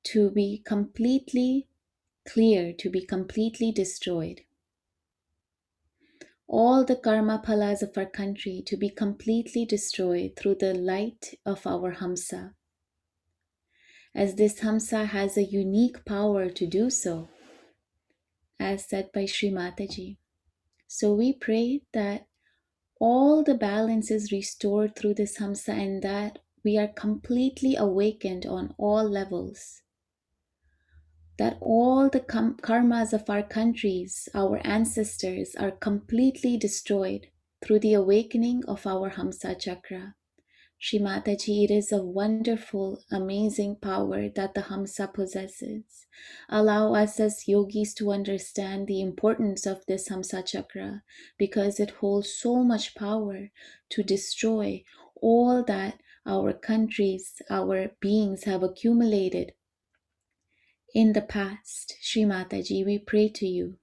to be completely clear, to be completely destroyed. All the karma phalas of our country to be completely destroyed through the light of our Hamsa. As this Hamsa has a unique power to do so, as said by Shri Mataji. So we pray that all the balance is restored through this Hamsa and that we are completely awakened on all levels. That all the karmas of our countries, our ancestors, are completely destroyed through the awakening of our Hamsa Chakra. Shri Mataji, it is a wonderful, amazing power that the Hamsa possesses. Allow us as yogis to understand the importance of this Hamsa Chakra because it holds so much power to destroy all that our countries, our beings have accumulated in the past. Shri Mataji, we pray to you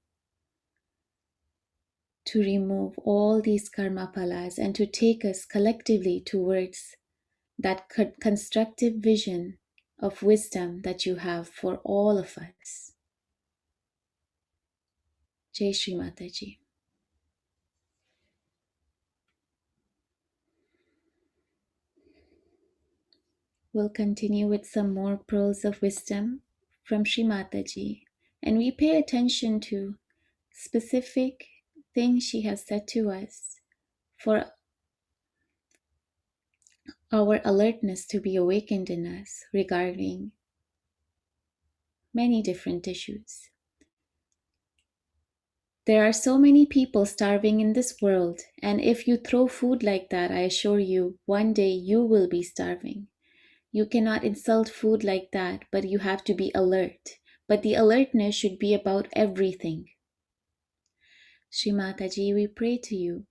to remove all these karma phalas and to take us collectively towards that constructive vision of wisdom that you have for all of us. Jai Shri Mataji. We'll continue with some more pearls of wisdom from Shri Mataji, and we pay attention to specific things she has said to us for our alertness to be awakened in us regarding many different issues. There are so many people starving in this world, and if you throw food like that, I assure you, one day you will be starving. You cannot insult food like that, but you have to be alert. But the alertness should be about everything. Shri Mataji, we pray to you.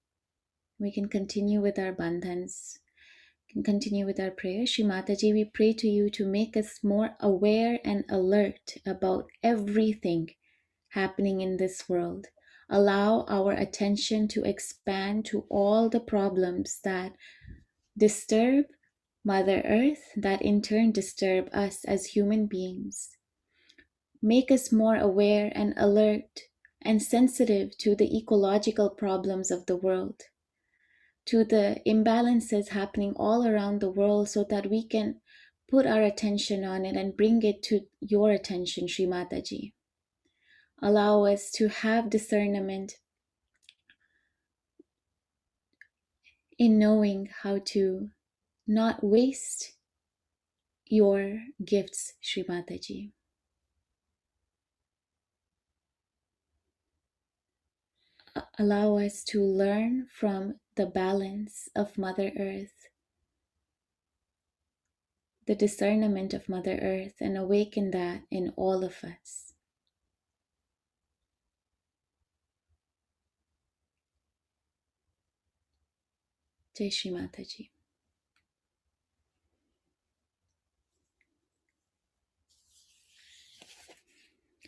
We can continue with our bandhans. We can continue with our prayer. Shri Mataji, we pray to you to make us more aware and alert about everything happening in this world. Allow our attention to expand to all the problems that disturb Mother Earth, that in turn disturb us as human beings. Make us more aware and alert and sensitive to the ecological problems of the world, to the imbalances happening all around the world so that we can put our attention on it and bring it to your attention, Shri Mataji. Allow us to have discernment in knowing how to not waste your gifts, Shri Mataji. Allow us to learn from the balance of Mother Earth, the discernment of Mother Earth, and awaken that in all of us. Jai Shri Mataji.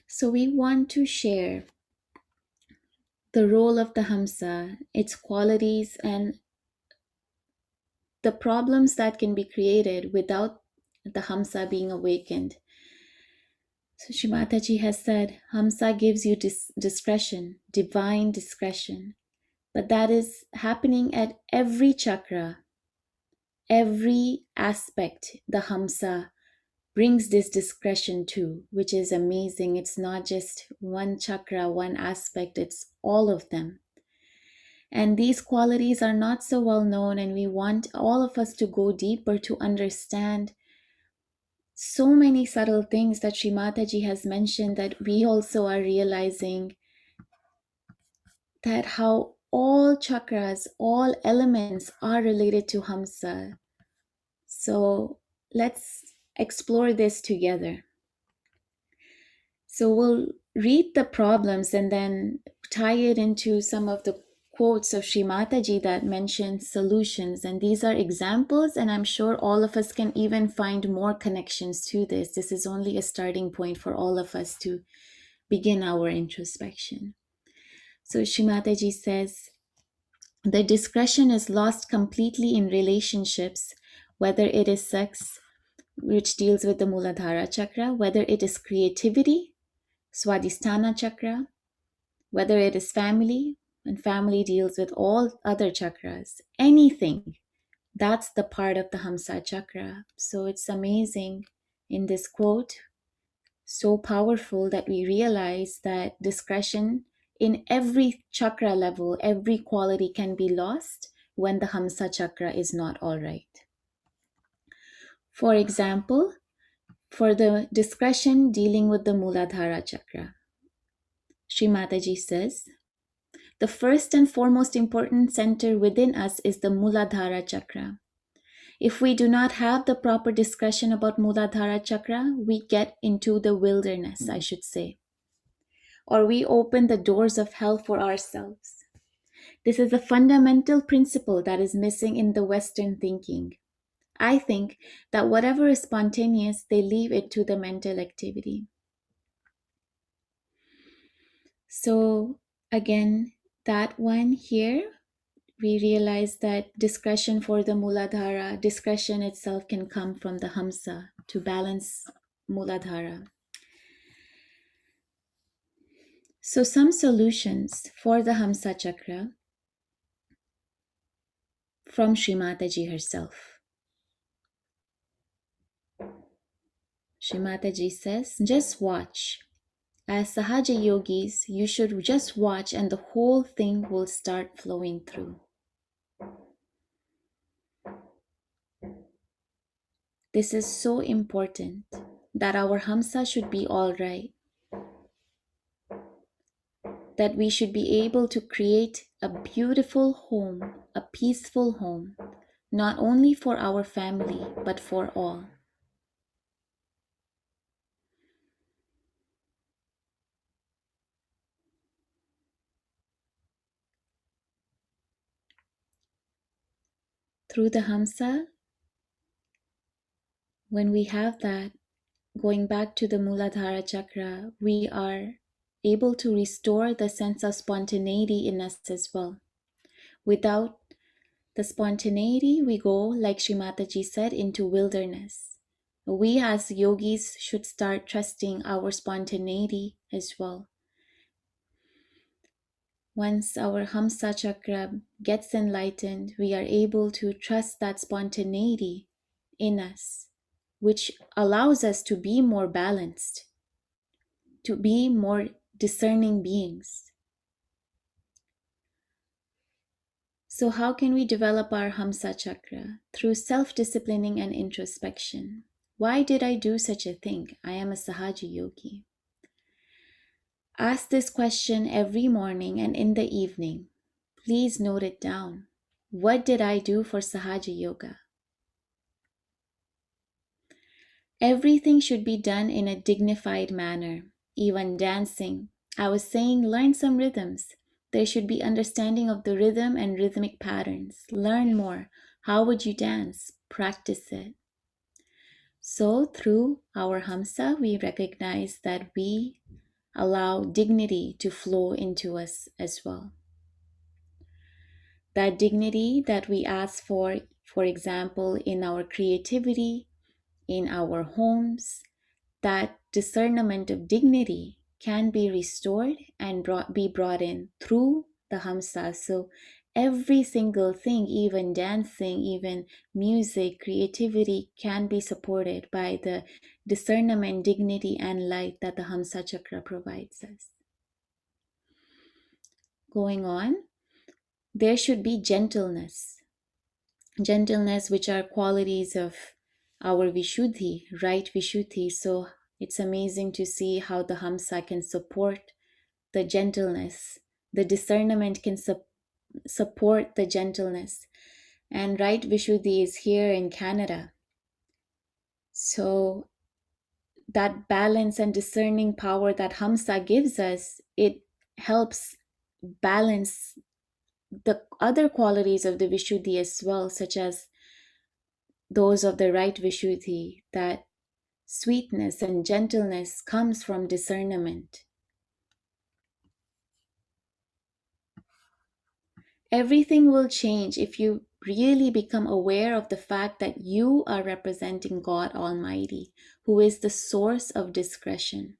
So we want to share the role of the Hamsa, its qualities, and the problems that can be created without the Hamsa being awakened. So Shri Mataji has said, Hamsa gives you discretion, divine discretion. But that is happening at every chakra, every aspect the Hamsa brings this discretion too, which is amazing. It's not just one chakra, one aspect, it's all of them. And these qualities are not so well known, and we want all of us to go deeper to understand so many subtle things that Sri Mataji has mentioned, that we also are realizing that how all chakras, all elements are related to Hamsa. So let's explore this together. So we'll read the problems and then tie it into some of the quotes of Sri Mataji that mention solutions. And these are examples, and I'm sure all of us can even find more connections to this. This is only a starting point for all of us to begin our introspection. So Sri Mataji says, the discretion is lost completely in relationships, whether it is sex, which deals with the Muladhara chakra, whether it is creativity, Swadhisthana chakra, whether it is family, and family deals with all other chakras, anything, that's the part of the Hamsa chakra. So it's amazing in this quote, so powerful, that we realize that discretion in every chakra level, every quality can be lost when the Hamsa chakra is not all right. For example, for the discretion dealing with the Muladhara chakra, Sri Mataji says, the first and foremost important center within us is the Muladhara chakra. If we do not have the proper discussion about Muladhara chakra, we get into the wilderness, I should say. Or we open the doors of hell for ourselves. This is a fundamental principle that is missing in the Western thinking. I think that whatever is spontaneous, they leave it to the mental activity. So again, that one here, we realize that discretion for the Muladhara, discretion itself can come from the Hamsa to balance Muladhara. So some solutions for the Hamsa chakra from Sri Mataji herself. Sri Mataji says, just watch. As Sahaja Yogis, you should just watch and the whole thing will start flowing through. This is so important, that our Hamsa should be all right, that we should be able to create a beautiful home, a peaceful home, not only for our family, but for all. Through the Hamsa, when we have that, going back to the Muladhara chakra, we are able to restore the sense of spontaneity in us as well. Without the spontaneity, we go, like Sri Mataji said, into wilderness. We as yogis should start trusting our spontaneity as well. Once our Hamsa chakra gets enlightened, we are able to trust that spontaneity in us, which allows us to be more balanced, to be more discerning beings. So how can we develop our Hamsa chakra? Through self-disciplining and introspection. Why did I do such a thing? I am a Sahaja yogi. Ask this question every morning and in the evening. Please note it down. What did I do for Sahaja yoga? Everything should be done in a dignified manner, even dancing. I was saying, learn some rhythms. There should be understanding of the rhythm and rhythmic patterns. Learn more. How would you dance? Practice it. So through our Hamsa, we recognize that we allow dignity to flow into us as well. That dignity that we ask for example, in our creativity, in our homes, that discernment of dignity can be restored and be brought in through the Hamsa. So every single thing, even dancing, even music, creativity, can be supported by the discernment, dignity, and light that the Hamsa Chakra provides us. Going on, there should be gentleness. Gentleness, which are qualities of our Vishuddhi, right Vishuddhi. So it's amazing to see how the Hamsa can support the gentleness. The discernment can support the gentleness. And right Vishuddhi is here in Canada. So that balance and discerning power that Hamsa gives us, it helps balance the other qualities of the Vishuddhi as well, such as those of the right Vishuddhi, that sweetness and gentleness comes from discernment. Everything will change if you really become aware of the fact that you are representing God Almighty, who is the source of discretion.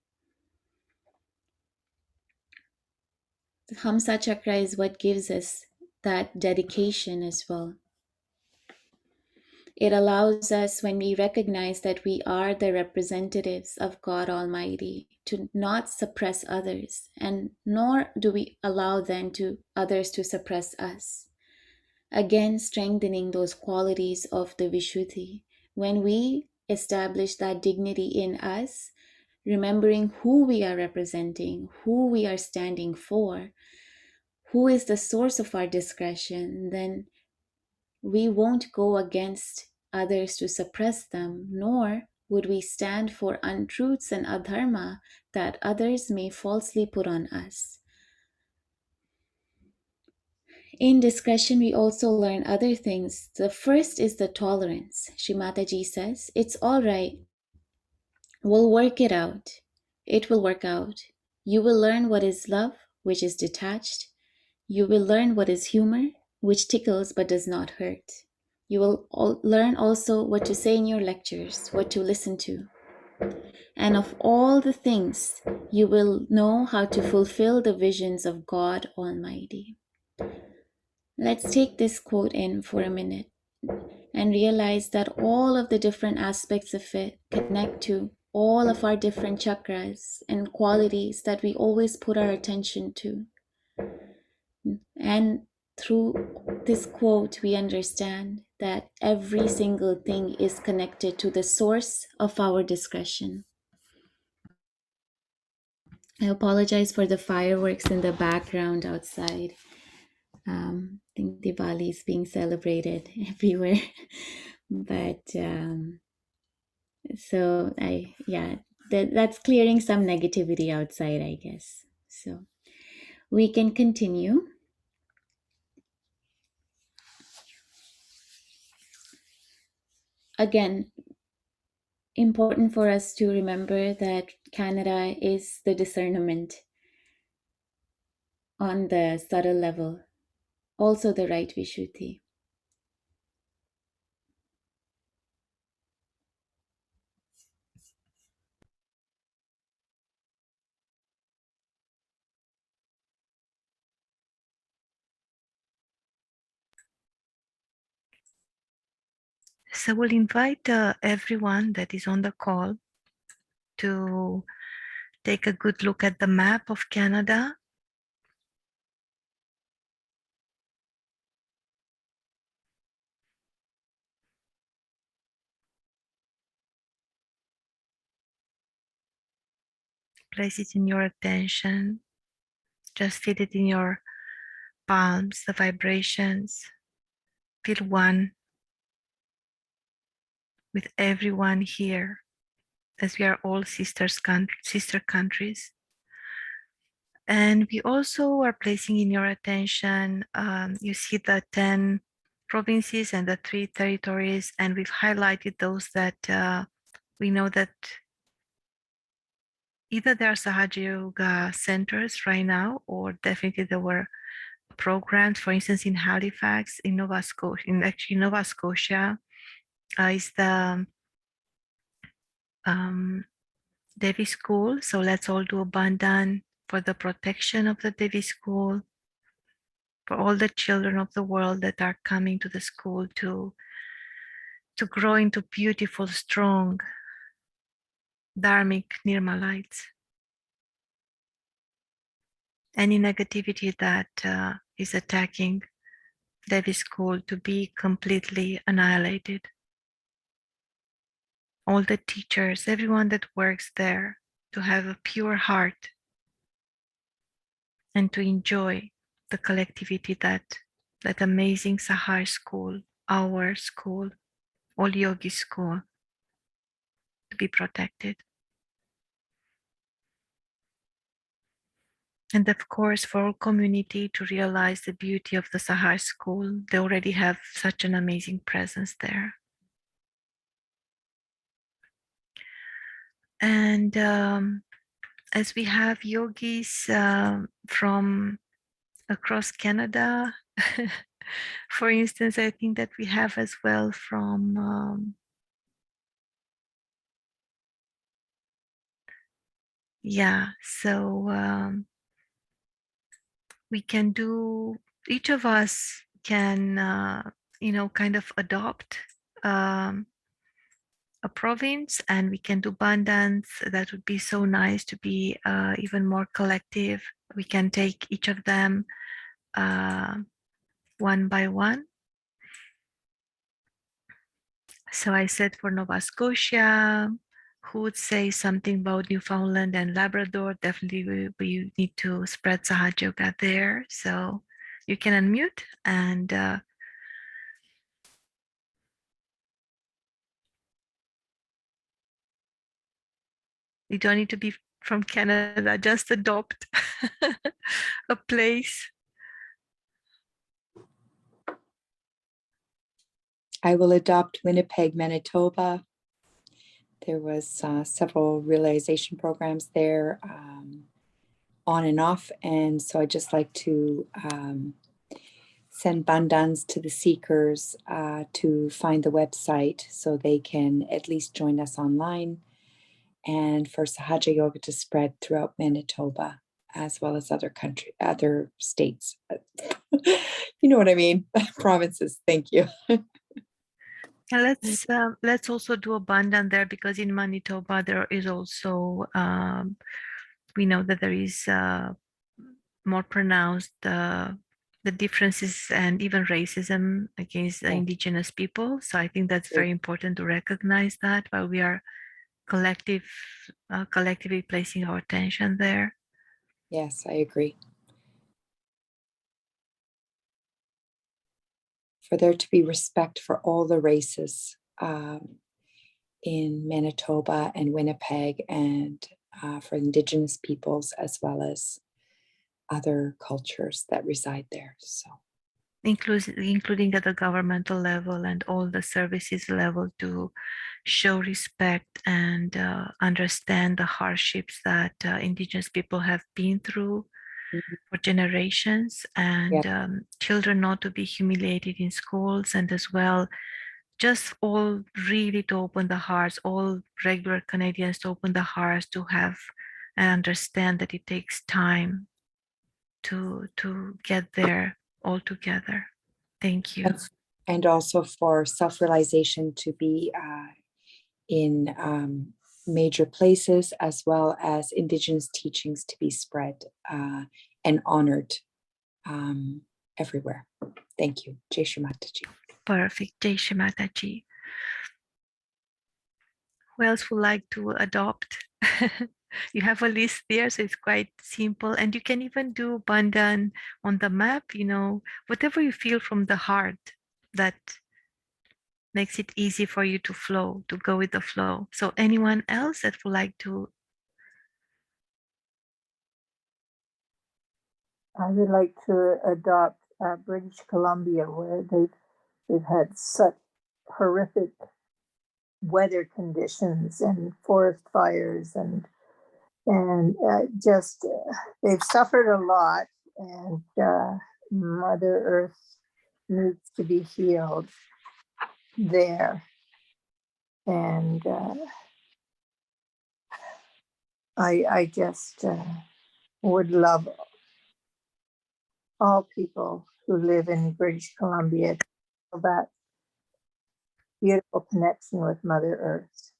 The Hamsa Chakra is what gives us that dedication as well. It allows us, when we recognize that we are the representatives of God Almighty, to not suppress others, and nor do we allow others to suppress us. Again, strengthening those qualities of the Vishuddhi. When we establish that dignity in us, remembering who we are representing, who we are standing for, who is the source of our discretion, then we won't go against others to suppress them, nor would we stand for untruths and adharma that others may falsely put on us. In discretion, we also learn other things. The first is the tolerance. Shri Mataji says, it's all right. We'll work it out. It will work out. You will learn what is love, which is detached. You will learn what is humor, which tickles but does not hurt. You will learn also what to say in your lectures, what to listen to. And of all the things, you will know how to fulfill the visions of God Almighty. Let's take this quote in for a minute and realize that all of the different aspects of it connect to all of our different chakras and qualities that we always put our attention to. And through this quote, we understand that every single thing is connected to the source of our discretion. I apologize for the fireworks in the background outside. I think Diwali is being celebrated everywhere. But so that's clearing some negativity outside, I guess. So we can continue. Again, important for us to remember that Canada is the discernment on the subtle level, also the right Vishuddhi. So we'll invite everyone that is on the call to take a good look at the map of Canada. Place it in your attention. Just feel it in your palms, the vibrations. Feel one with everyone here, as we are all sister countries. And we also are placing in your attention, you see the 10 provinces and the 3 territories, and we've highlighted those that we know that either there are Sahaja Yoga centers right now, or definitely there were programs. For instance, in Halifax, in Nova Scotia, is the Devi School. So let's all do a bandhan for the protection of the Devi School. for all the children of the world that are coming to the school to grow into beautiful, strong, dharmic Nirmalites. Any negativity that is attacking Devi school to be completely annihilated. All the teachers, everyone that works there, to have a pure heart and to enjoy the collectivity that amazing Sahaj school, our school, all yogi school, to be protected. And of course, for all community to realize the beauty of the Sahaj school, they already have such an amazing presence there. And as we have yogis from across Canada, for instance, I think that we have as well from, we can do, each of us can, kind of adopt a province, and we can do bandhans. That would be so nice to be even more collective. We can take each of them one by one. So I said for Nova Scotia, who would say something about Newfoundland and Labrador? Definitely we need to spread Sahaja Yoga there. So you can unmute and you don't need to be from Canada, just adopt a place. I will adopt Winnipeg, Manitoba. There was several realization programs there, on and off. And so I just like to send bandhans to the seekers to find the website so they can at least join us online, and for Sahaja Yoga to spread throughout Manitoba as well as other states. You know what I mean? Provinces. Thank you. Let's also do a bandhan there, because in Manitoba there is also we know that there is more pronounced the differences and even racism against the indigenous people. So I think that's very important to recognize that while we are collectively placing our attention there. Yes, I agree. For there to be respect for all the races in Manitoba and Winnipeg, and for Indigenous peoples as well as other cultures that reside there. So, including at the governmental level and all the services level, to show respect and understand the hardships that Indigenous people have been through for generations, and children not to be humiliated in schools, and as well just all really to open the hearts, all regular Canadians to open the hearts, to have and understand that it takes time to get there all together. Thank you. And also for self-realization to be in major places, as well as Indigenous teachings to be spread and honored everywhere. Thank you. Jai Shri Mataji. Perfect. Jai Shri Mataji. Who else would like to adopt? You have a list there, so it's quite simple. And you can even do bandhan on the map, whatever you feel from the heart that makes it easy for you to flow, to go with the flow. So anyone else that would like to? I would like to adopt British Columbia, where they've had such horrific weather conditions and forest fires, and just they've suffered a lot, and Mother Earth needs to be healed there. And I just would love all people who live in British Columbia to feel that beautiful connection with Mother Earth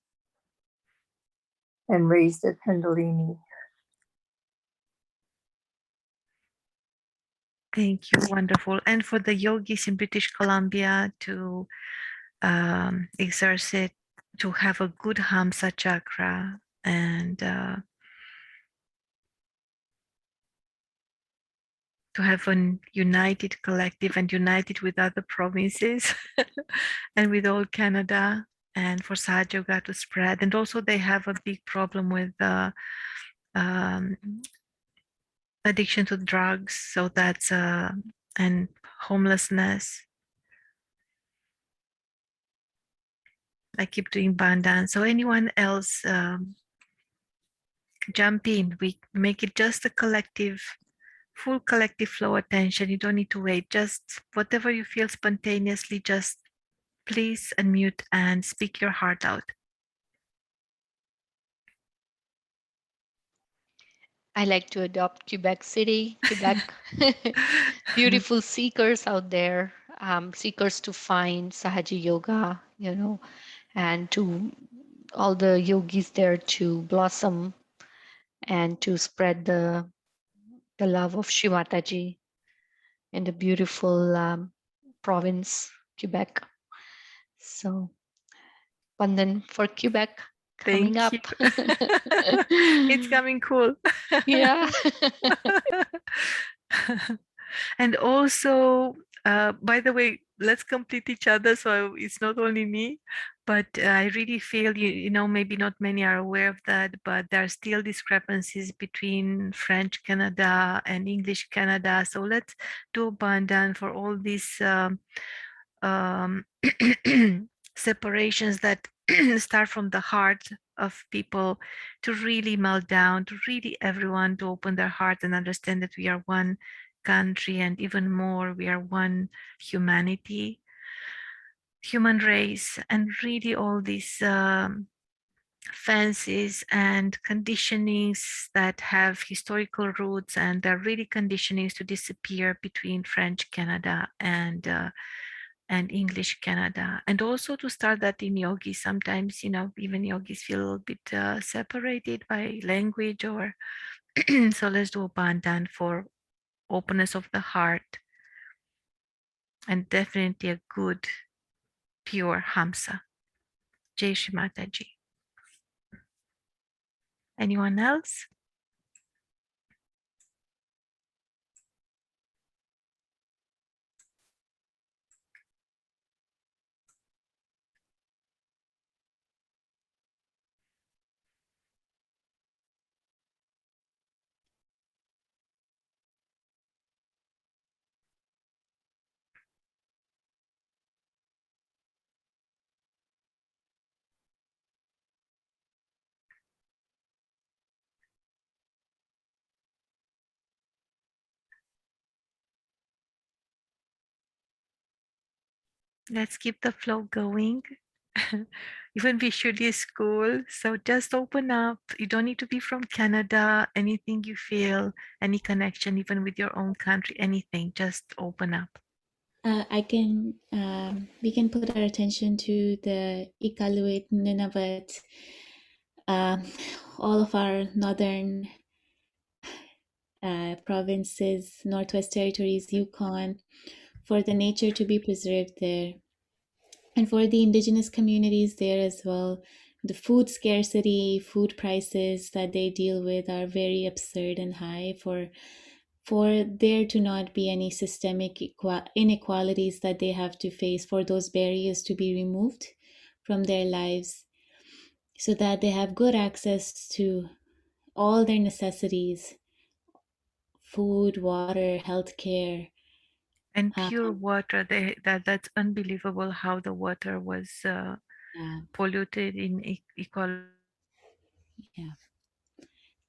and raise the Kundalini. Thank you. Wonderful. And for the yogis in British Columbia to exercise, to have a good Hamsa chakra and to have a united collective and united with other provinces and with all Canada, and for Sahaja Yoga to spread. And also they have a big problem with um, addiction to drugs. So that's and homelessness. I keep doing bandan. So anyone else jump in. We make it just a collective, full collective flow attention. You don't need to wait. Just whatever you feel spontaneously, just please unmute and speak your heart out. I like to adopt Quebec City, Quebec. Beautiful seekers out there, seekers to find Sahaja Yoga, and to all the yogis there to blossom and to spread the love of Shivataji in the beautiful province, Quebec. So, Pandan for Quebec coming Thank up. you. It's coming cool. Yeah. And also, by the way, let's complete each other. So it's not only me, but I really feel, maybe not many are aware of that, but there are still discrepancies between French Canada and English Canada. So let's do a bandan for all these um, separations that start from the heart of people, to really melt down, to really everyone to open their heart and understand that we are one country, and even more, we are one humanity, human race, and really all these fancies and conditionings that have historical roots, and they're really conditionings to disappear between French Canada and English Canada, and also to start that in yogi. Sometimes, even yogis feel a little bit separated by language or so let's do a bandan for openness of the heart, and definitely a good, pure Hamsa. Jai Shri Mataji. Anyone else? Let's keep the flow going. Even visually is cool. So just open up. You don't need to be from Canada. Anything you feel, any connection, even with your own country, anything, just open up. We can put our attention to the Iqaluit, Nunavut, all of our northern provinces, Northwest Territories, Yukon, for the nature to be preserved there. And for the indigenous communities there as well, the food scarcity, food prices that they deal with are very absurd and high. For there to not be any systemic inequalities that they have to face, for those barriers to be removed from their lives, so that they have good access to all their necessities, food, water, healthcare. And pure water, that's unbelievable how the water was polluted in equal. Yeah.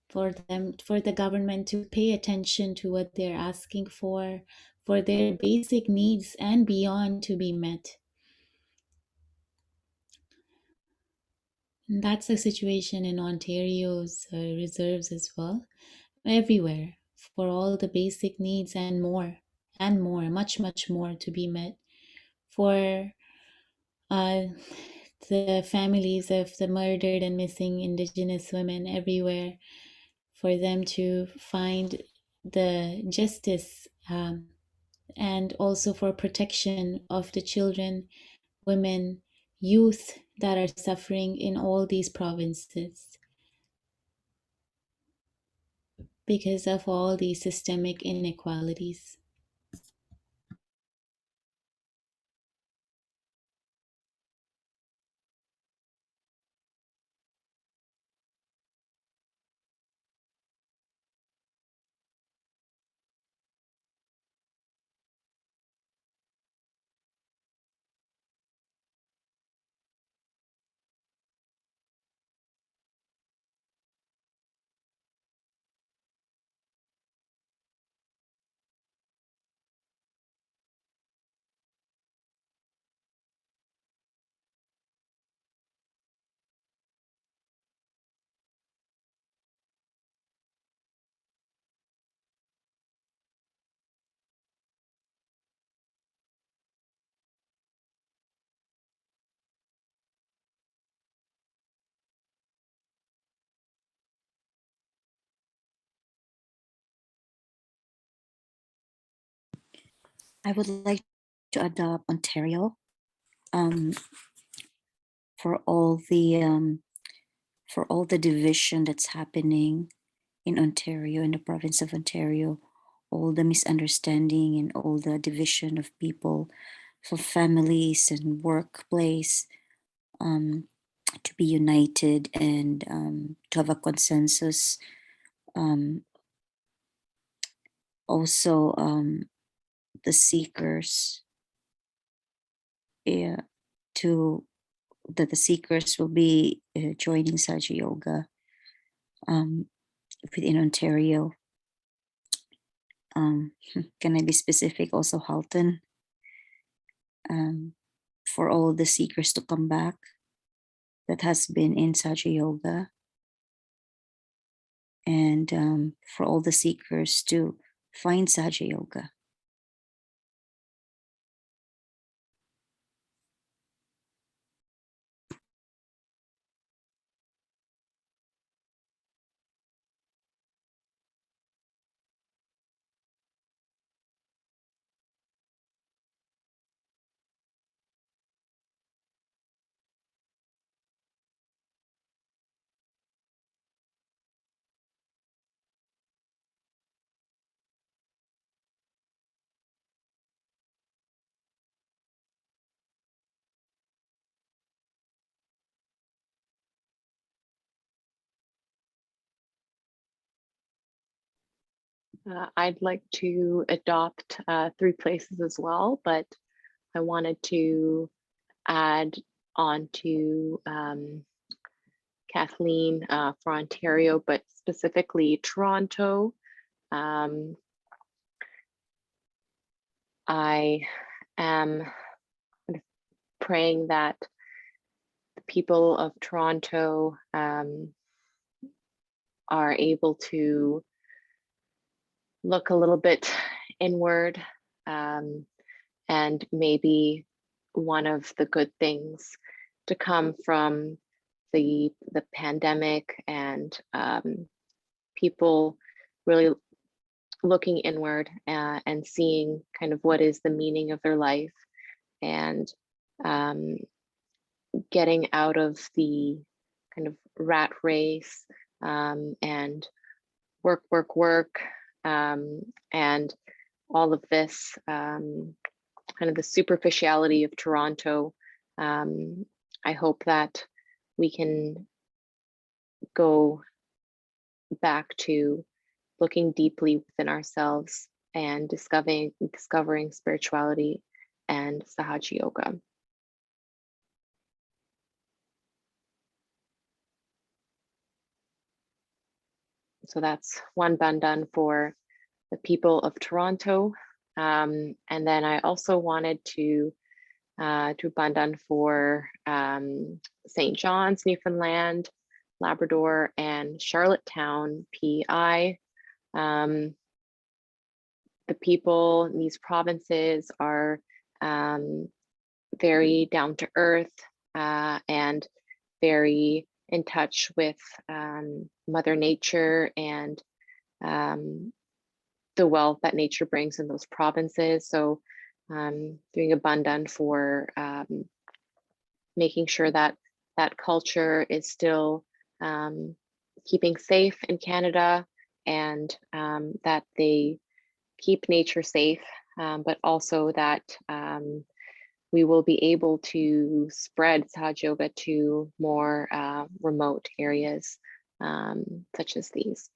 For the government to pay attention to what they're asking for their basic needs and beyond to be met. And that's the situation in Ontario's reserves as well, everywhere, for all the basic needs and more. and more, much, much more to be met. For the families of the murdered and missing Indigenous women everywhere, for them to find the justice, and also for protection of the children, women, youth that are suffering in all these provinces because of all these systemic inequalities. I would like to adopt Ontario, um, for all the division that's happening in Ontario, in the province of Ontario, all the misunderstanding and all the division of people, for families and workplace, to be united and to have a consensus. Also, the seekers, yeah, to that the seekers will be joining Saja Yoga within Ontario. Can I be specific? Also, Halton, for all the seekers to come back that has been in Saja Yoga, and for all the seekers to find Saja Yoga. I'd like to adopt 3 places as well, but I wanted to add on to Kathleen for Ontario, but specifically Toronto. I am praying that the people of Toronto are able to look a little bit inward, and maybe one of the good things to come from the pandemic and people really looking inward and seeing kind of what is the meaning of their life, and getting out of the kind of rat race and work, and all of this kind of the superficiality of Toronto. I hope that we can go back to looking deeply within ourselves and discovering spirituality and Sahaja Yoga. So that's one bandhan for the people of Toronto. And then I also wanted to do bandhan for St. John's, Newfoundland, Labrador, and Charlottetown, PEI. the people in these provinces are very down to earth and very in touch with Mother Nature and the wealth that nature brings in those provinces. So doing a bandan for making sure that that culture is still keeping safe in Canada, and that they keep nature safe, but also that we will be able to spread Sahaja Yoga to more remote areas such as these.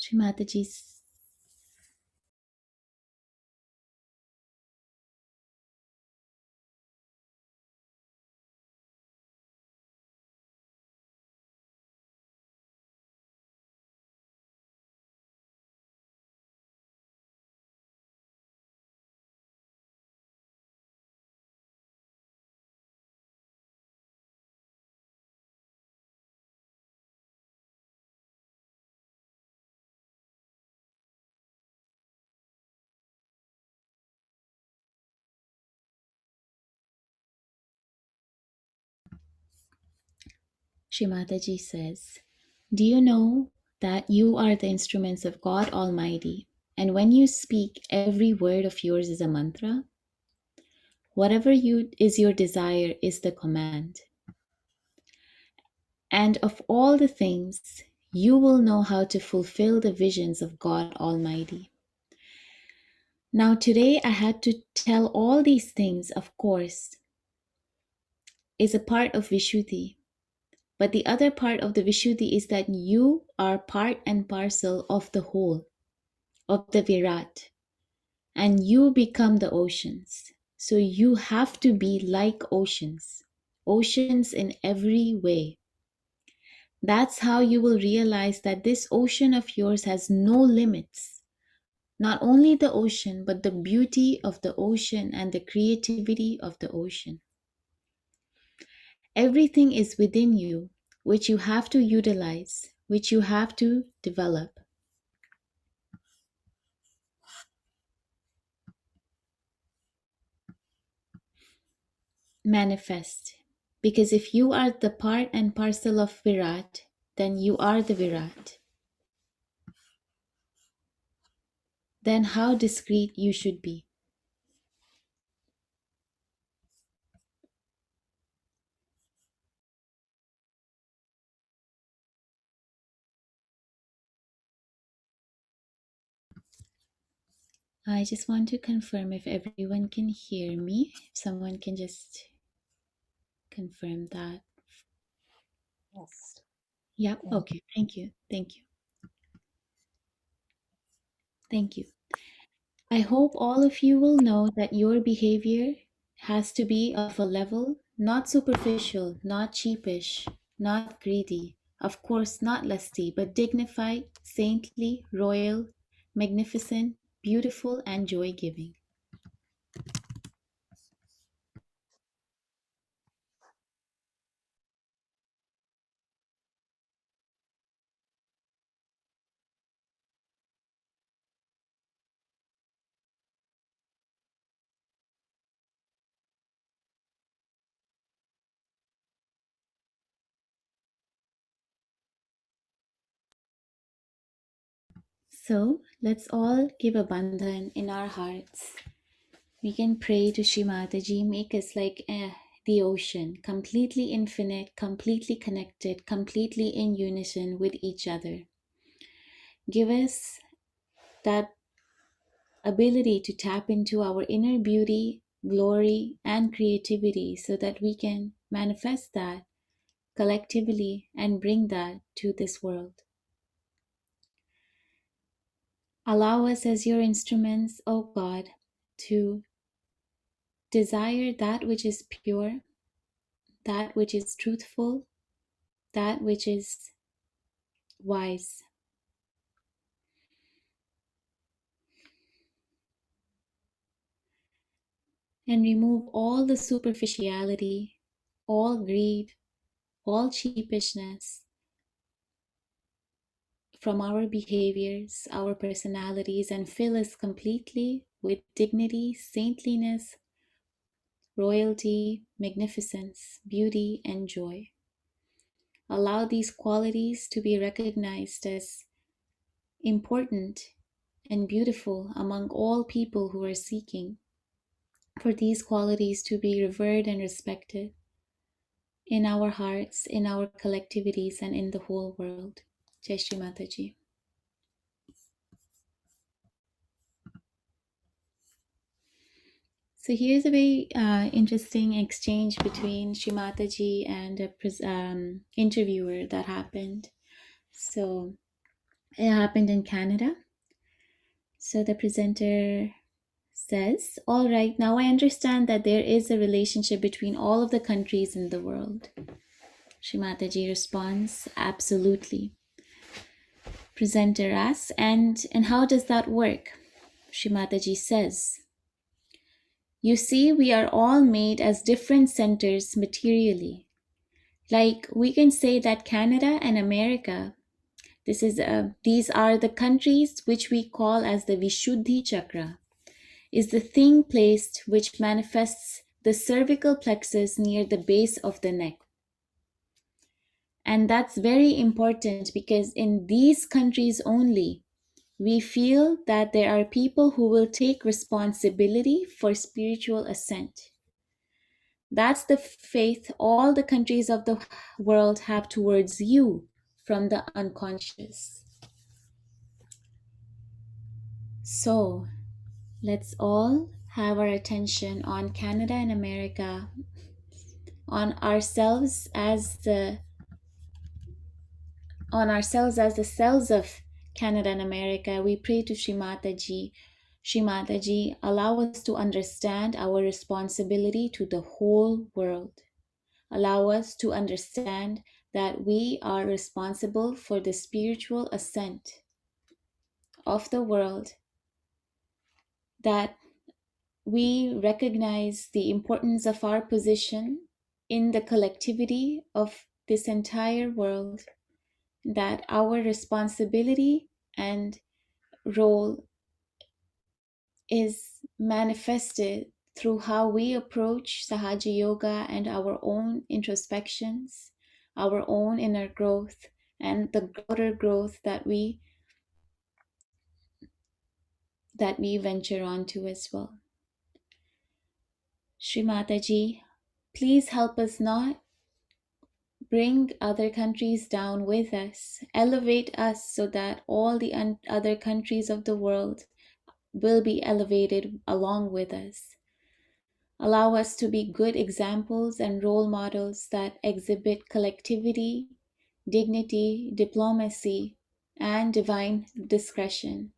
Shri Mataji's. Shri Mataji says, do you know that you are the instruments of God Almighty, and when you speak, every word of yours is a mantra? Whatever is your desire is the command. And of all the things, you will know how to fulfill the visions of God Almighty. Now today I had to tell all these things, of course, is a part of Vishuddhi. But the other part of the Vishuddhi is that you are part and parcel of the whole, of the Virat, and you become the oceans. So you have to be like oceans, oceans in every way. That's how you will realize that this ocean of yours has no limits. Not only the ocean, but the beauty of the ocean and the creativity of the ocean. Everything is within you, which you have to utilize, which you have to develop. Manifest. Because if you are the part and parcel of Virat, then you are the Virat. Then how discreet you should be. I just want to confirm if everyone can hear me. If someone can just confirm that. Yes. Yeah, Yeah. okay. Thank you. Thank you. Thank you. I hope all of you will know that your behavior has to be of a level not superficial, not cheapish, not greedy, of course not lusty, but dignified, saintly, royal, magnificent, beautiful, and joy giving. So let's all give a bandhan in our hearts. We can pray to Shri Mataji, make us like the ocean, completely infinite, completely connected, completely in unison with each other. Give us that ability to tap into our inner beauty, glory, and creativity so that we can manifest that collectively and bring that to this world. Allow us as your instruments, O God, to desire that which is pure, that which is truthful, that which is wise. And remove all the superficiality, all greed, all cheapishness from our behaviors, our personalities, and fill us completely with dignity, saintliness, royalty, magnificence, beauty, and joy. Allow these qualities to be recognized as important and beautiful among all people who are seeking for these qualities to be revered and respected in our hearts, in our collectivities, and in the whole world. Jai Shri Mataji. So here's a very interesting exchange between Shri Mataji and a interviewer that happened. So it happened in Canada. So the presenter says, "All right, now I understand that there is a relationship between all of the countries in the world." Shri Mataji responds, "Absolutely." Presenter asks, and how does that work? Shri Mataji says, "You see, we are all made as different centers materially. Like we can say that Canada and America, these are the countries which we call as the Vishuddhi Chakra, is the thing placed which manifests the cervical plexus near the base of the neck. And that's very important because in these countries only, we feel that there are people who will take responsibility for spiritual ascent. That's the faith all the countries of the world have towards you from the unconscious. So let's all have our attention on Canada and America, on ourselves as the cells of Canada and America. We pray to Shri Mataji. Shri Mataji, allow us to understand our responsibility to the whole world. Allow us to understand that we are responsible for the spiritual ascent of the world, that we recognize the importance of our position in the collectivity of this entire world, that our responsibility and role is manifested through how we approach Sahaja Yoga and our own introspections, our own inner growth, and the broader growth that we venture onto as well. Shri Mataji, please help us not bring other countries down with us. Elevate us so that all the other countries of the world will be elevated along with us. Allow us to be good examples and role models that exhibit collectivity, dignity, diplomacy, and divine discretion.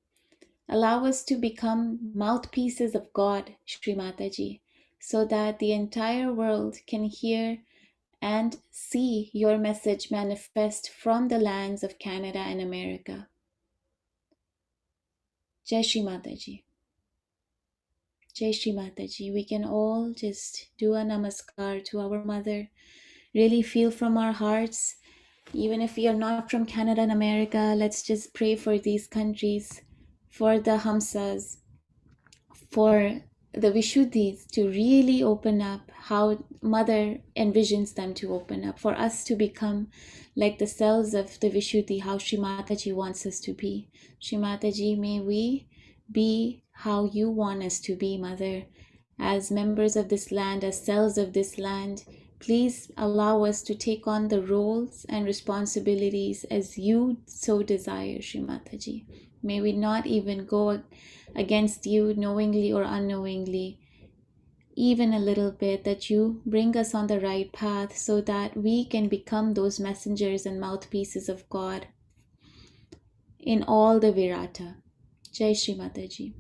Allow us to become mouthpieces of God, Shri Mataji, so that the entire world can hear and see your message manifest from the lands of Canada and America. Jai Shri Mataji. Jai Shri Mataji. We can all just do a namaskar to our mother. Really feel from our hearts. Even if we are not from Canada and America, let's just pray for these countries, for the Hamsas, for the Vishuddhis to really open up how Mother envisions them to open up, for us to become like the cells of the Vishuddhi, how Shri Mataji wants us to be. Shri Mataji, may we be how you want us to be, Mother. As members of this land, as cells of this land, please allow us to take on the roles and responsibilities as you so desire, Shri Mataji. May we not even go against you knowingly or unknowingly, even a little bit, that you bring us on the right path so that we can become those messengers and mouthpieces of God in all the Virata. Jai Shri Mataji.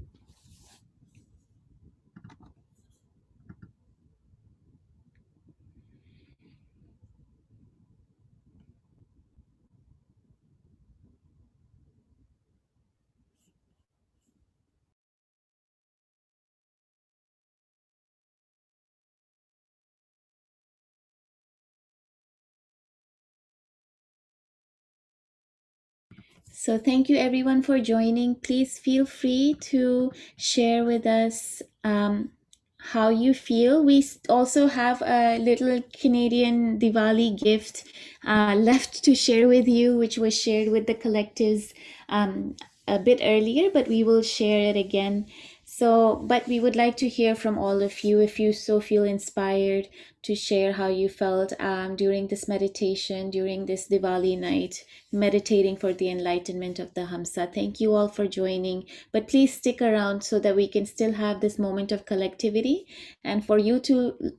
So thank you everyone for joining. Please feel free to share with us how you feel. We also have a little Canadian Diwali gift left to share with you, which was shared with the collectives a bit earlier, but we will share it again. So, but we would like to hear from all of you if you so feel inspired to share how you felt during this meditation, during this Diwali night, meditating for the enlightenment of the Hamsa. Thank you all for joining, but please stick around so that we can still have this moment of collectivity and for you to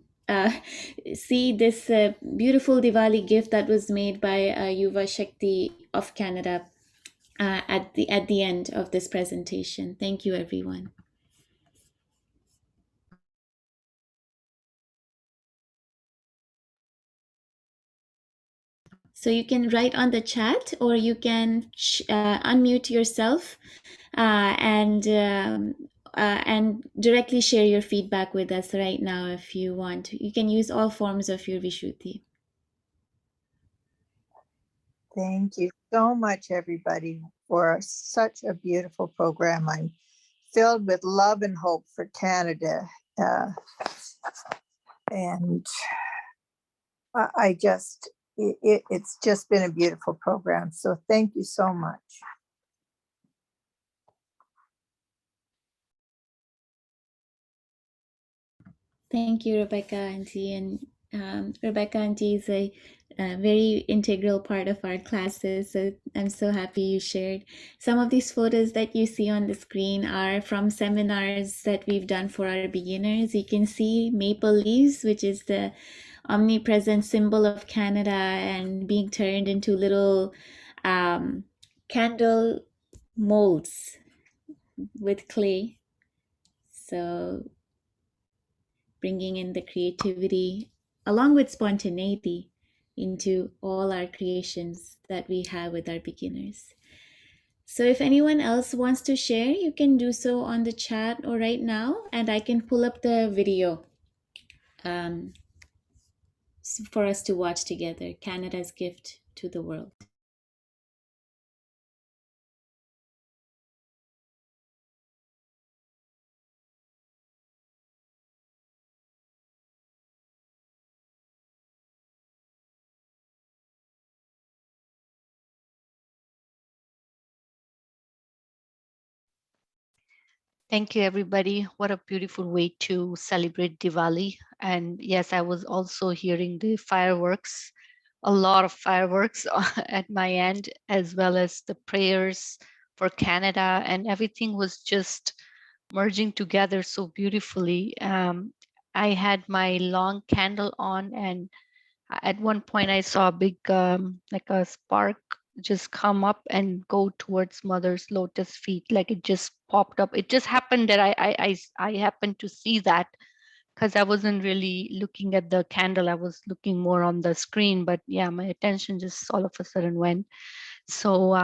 see this beautiful Diwali gift that was made by Yuva Shakti of Canada at the end of this presentation. Thank you, everyone. So you can write on the chat, or you can unmute yourself and directly share your feedback with us right now if you want. You can use all forms of your Vishuddhi. Thank you so much, everybody, for such a beautiful program. I'm filled with love and hope for Canada. And I just, it's just been a beautiful program. So thank you so much. Thank you, Rebecca Auntie. And Rebecca Auntie is a very integral part of our classes. So I'm so happy you shared. Some of these photos that you see on the screen are from seminars that we've done for our beginners. You can see maple leaves, which is the omnipresent symbol of Canada, and being turned into little candle molds with clay. So bringing in the creativity along with spontaneity into all our creations that we have with our beginners. So if anyone else wants to share, you can do so on the chat or right now, and I can pull up the video for us to watch together, Canada's gift to the world. Thank you, everybody. What a beautiful way to celebrate Diwali. And yes, I was also hearing the fireworks, a lot of fireworks at my end, as well as the prayers for Canada. And everything was just merging together so beautifully. I had my long candle on, and at one point I saw a big, like a spark just come up and go towards Mother's lotus feet. Like it just popped up. It just happened that I happened to see that because I wasn't really looking at the candle. I was looking more on the screen. But yeah, my attention just all of a sudden went. So,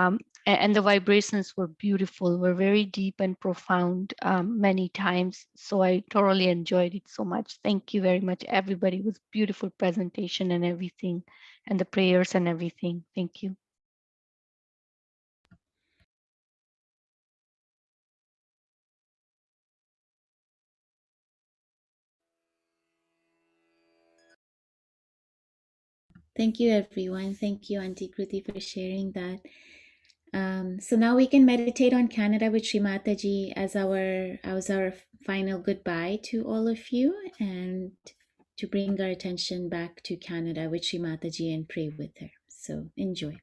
and the vibrations were beautiful, were very deep and profound many times. So I thoroughly enjoyed it so much. Thank you very much, everybody. It was beautiful presentation and everything, and the prayers and everything. Thank you. Thank you, everyone. Thank you, Auntie Kruti, for sharing that. So now we can meditate on Canada with Sri Mataji as our final goodbye to all of you, and to bring our attention back to Canada with Sri Mataji and pray with her. So enjoy.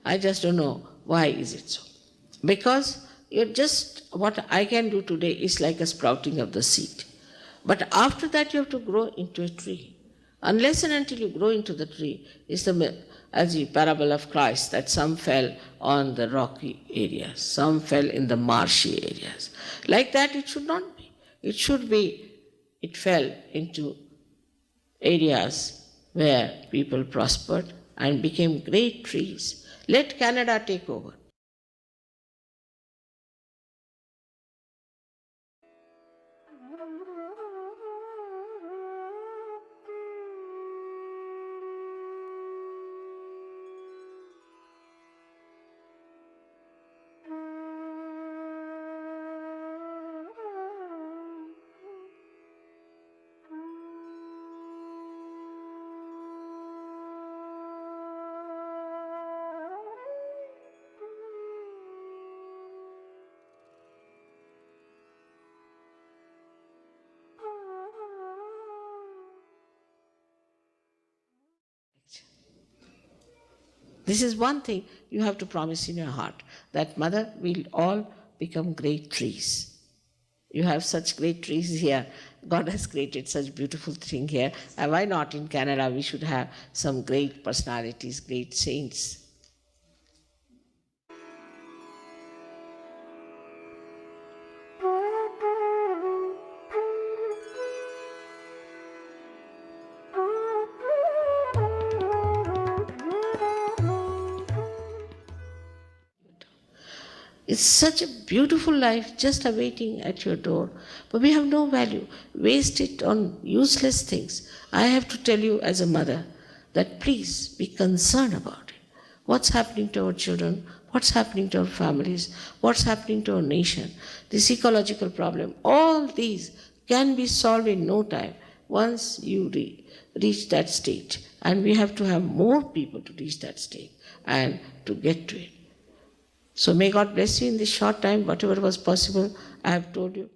I just don't know why is it so. Because you're just, what I can do today is like a sprouting of the seed. But after that you have to grow into a tree. Unless and until you grow into the tree, is the, as the parable of Christ, that some fell on the rocky areas, some fell in the marshy areas. Like that it should not be. It should be, it fell into areas where people prospered and became great trees. Let Canada take over. This is one thing you have to promise in your heart, that Mother, will all become great trees. You have such great trees here. God has created such beautiful thing here. And why not in Canada we should have some great personalities, great saints. It's such a beautiful life just awaiting at your door. But we have no value. Waste it on useless things. I have to tell you as a mother that please be concerned about it. What's happening to our children? What's happening to our families? What's happening to our nation? This ecological problem, all these can be solved in no time once you reach that state. And we have to have more people to reach that state and to get to it. So may God bless you in this short time, whatever was possible, I have told you.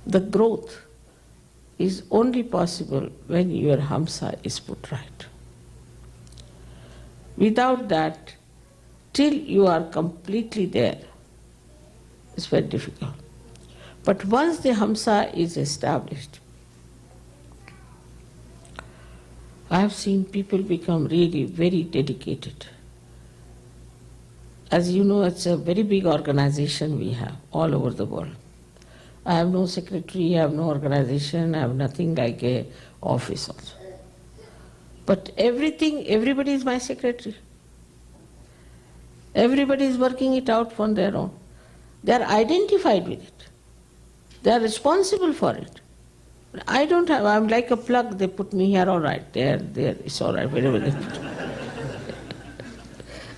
the growth is only possible when your Hamsa is put right. Without that, till you are completely there, it's very difficult. But once the Hamsa is established, I have seen people become really very dedicated. As you know, it's a very big organization we have all over the world. I have no secretary, I have no organization, I have nothing like a office also. But everything, everybody is my secretary. Everybody is working it out on their own. They are identified with it. They are responsible for it. I don't have, I'm like a plug, they put me here, all right, there, it's all right, wherever they put me.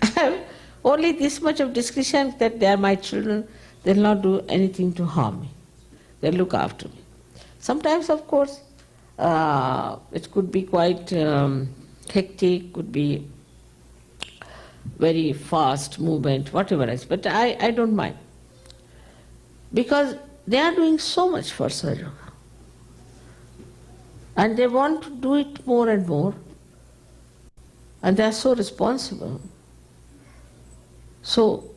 I have only this much of discretion that they are my children, they'll not do anything to harm me. They'll look after me. Sometimes, of course, it could be quite hectic, could be very fast movement, whatever else, but I don't mind. Because they are doing so much for Sahaja. And they want to do it more and more. And they are so responsible. So,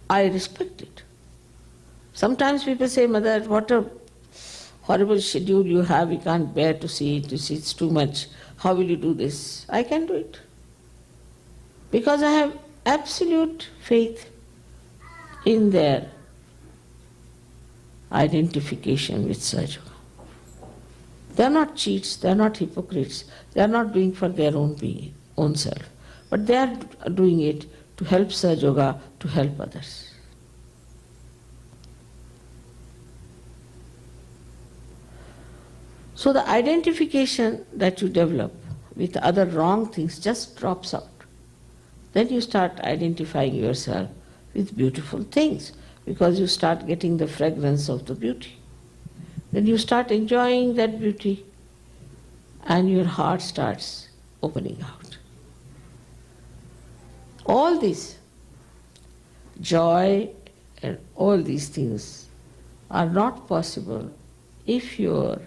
I respect it. Sometimes people say, Mother, what a horrible schedule you have, we can't bear to see it, it's too much. How will you do this? I can do it. Because I have absolute faith in their identification with Sahaja. They are not cheats, they are not hypocrites, they are not doing for their own being, own self. But they are doing it to help Sahaja, to help others. So the identification that you develop with other wrong things just drops out. Then you start identifying yourself with beautiful things because you start getting the fragrance of the beauty. Then you start enjoying that beauty and your heart starts opening out. All this joy and all these things are not possible if your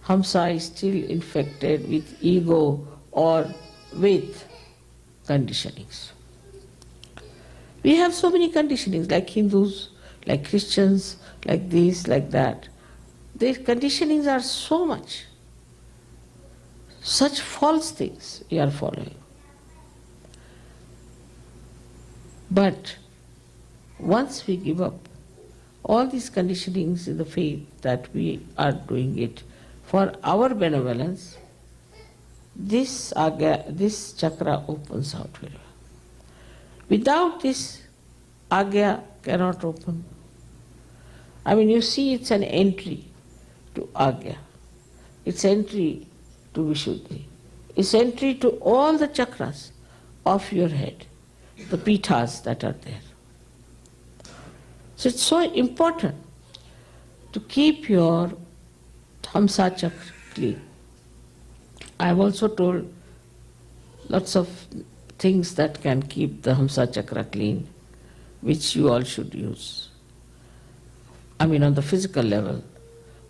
Hamsa is still infected with ego or with conditionings. We have so many conditionings, like Hindus, like Christians, like this, like that. These conditionings are so much. Such false things we are following. But once we give up all these conditionings in the faith that we are doing it for our benevolence, this chakra opens out very well. Without this, agya cannot open. I mean, you see, it's an entry to agya. It's entry to Vishuddhi. It's entry to all the chakras of your head, the pithas that are there. So it's so important to keep your Hamsa chakra clean. I have also told lots of things that can keep the Hamsa chakra clean, which you all should use. I mean, on the physical level.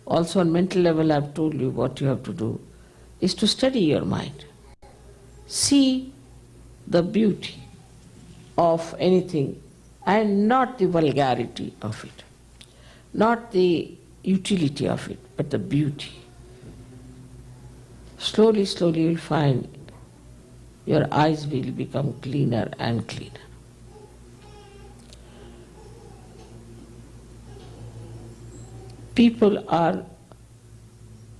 Also on mental level, I have told you what you have to do is to study your mind. See the beauty of anything and not the vulgarity of it, not the utility of it, but the beauty. Slowly, slowly you will find your eyes will become cleaner and cleaner. People are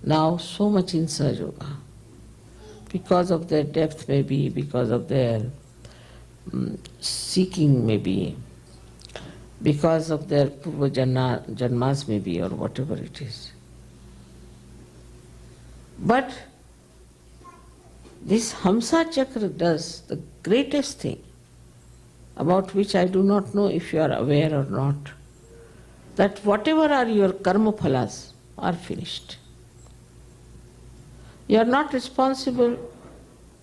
now so much in Sahaja Yoga because of their depth maybe, because of their seeking maybe, because of their purva janmas maybe, or whatever it is. But this Hamsa chakra does the greatest thing, about which I do not know if you are aware or not, that whatever are your karma phalas are finished. You are not responsible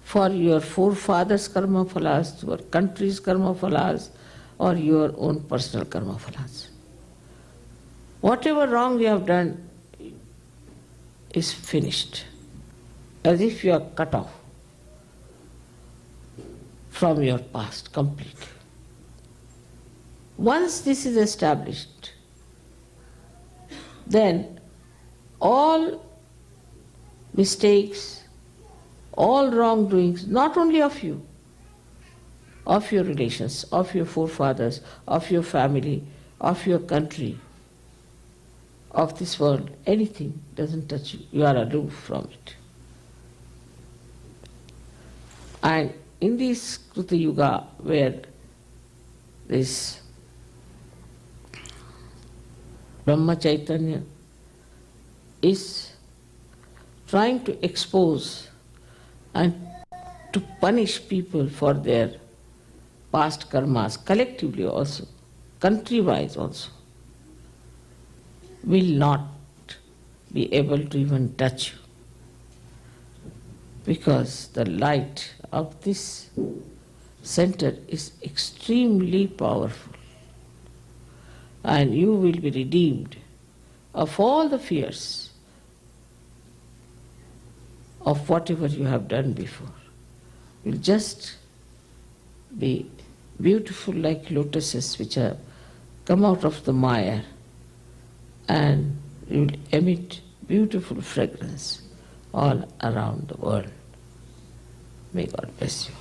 for your forefathers' karma phalas, your country's karma phalas, or your own personal karma phalas. Whatever wrong you have done is finished, as if you are cut off from your past completely. Once this is established, then all mistakes, all wrongdoings, not only of you, of your relations, of your forefathers, of your family, of your country, of this world, anything doesn't touch you. You are aloof from it. And in this Kruta Yuga, where this Brahma Chaitanya is trying to expose and to punish people for their past karmas, collectively also, country-wise also, will not be able to even touch you. Because the light of this center is extremely powerful. And you will be redeemed of all the fears of whatever you have done before. You'll just be beautiful like lotuses which have come out of the mire, and you will emit beautiful fragrance all around the world. May God bless you.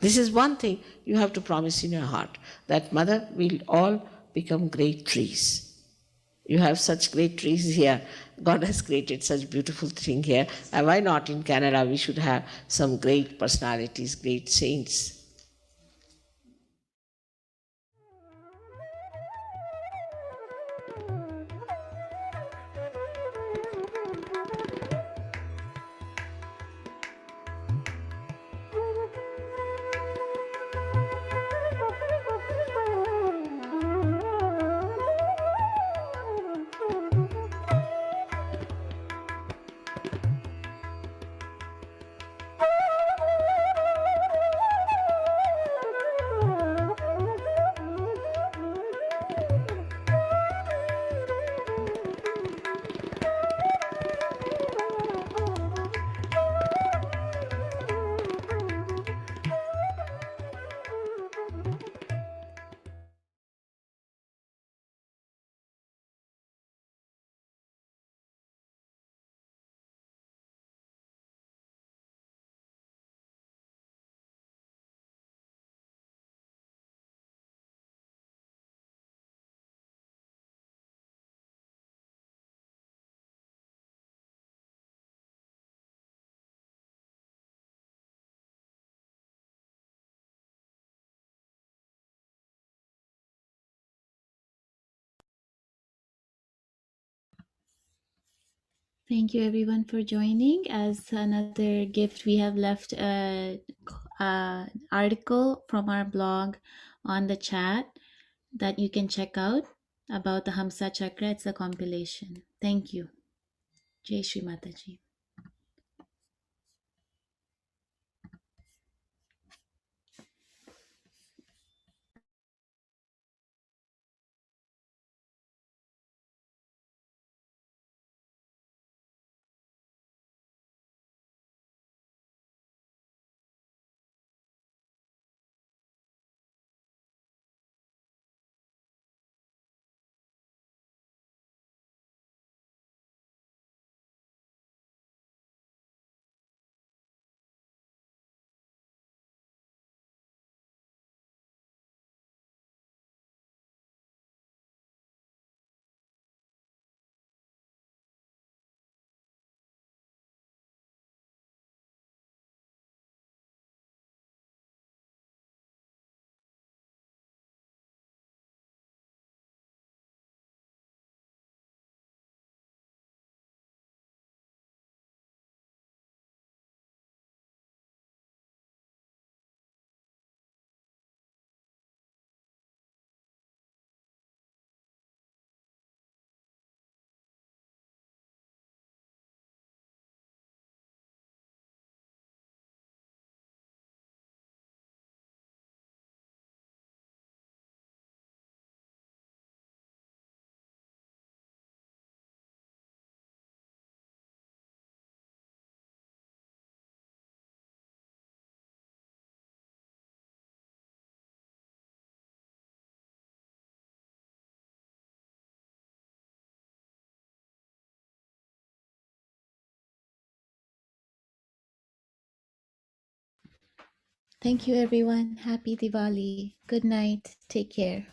This is one thing you have to promise in your heart, that Mother, will all become great trees. You have such great trees here. God has created such beautiful thing here. And why not in Canada? We should have some great personalities, great saints. Thank you everyone for joining. As another gift, we have left a article from our blog on the chat that you can check out about the Hamsa Chakra. It's a compilation. Thank you. Jai Shri Mataji. Thank you, everyone. Happy Diwali. Good night. Take care.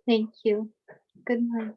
Thank you. Good night.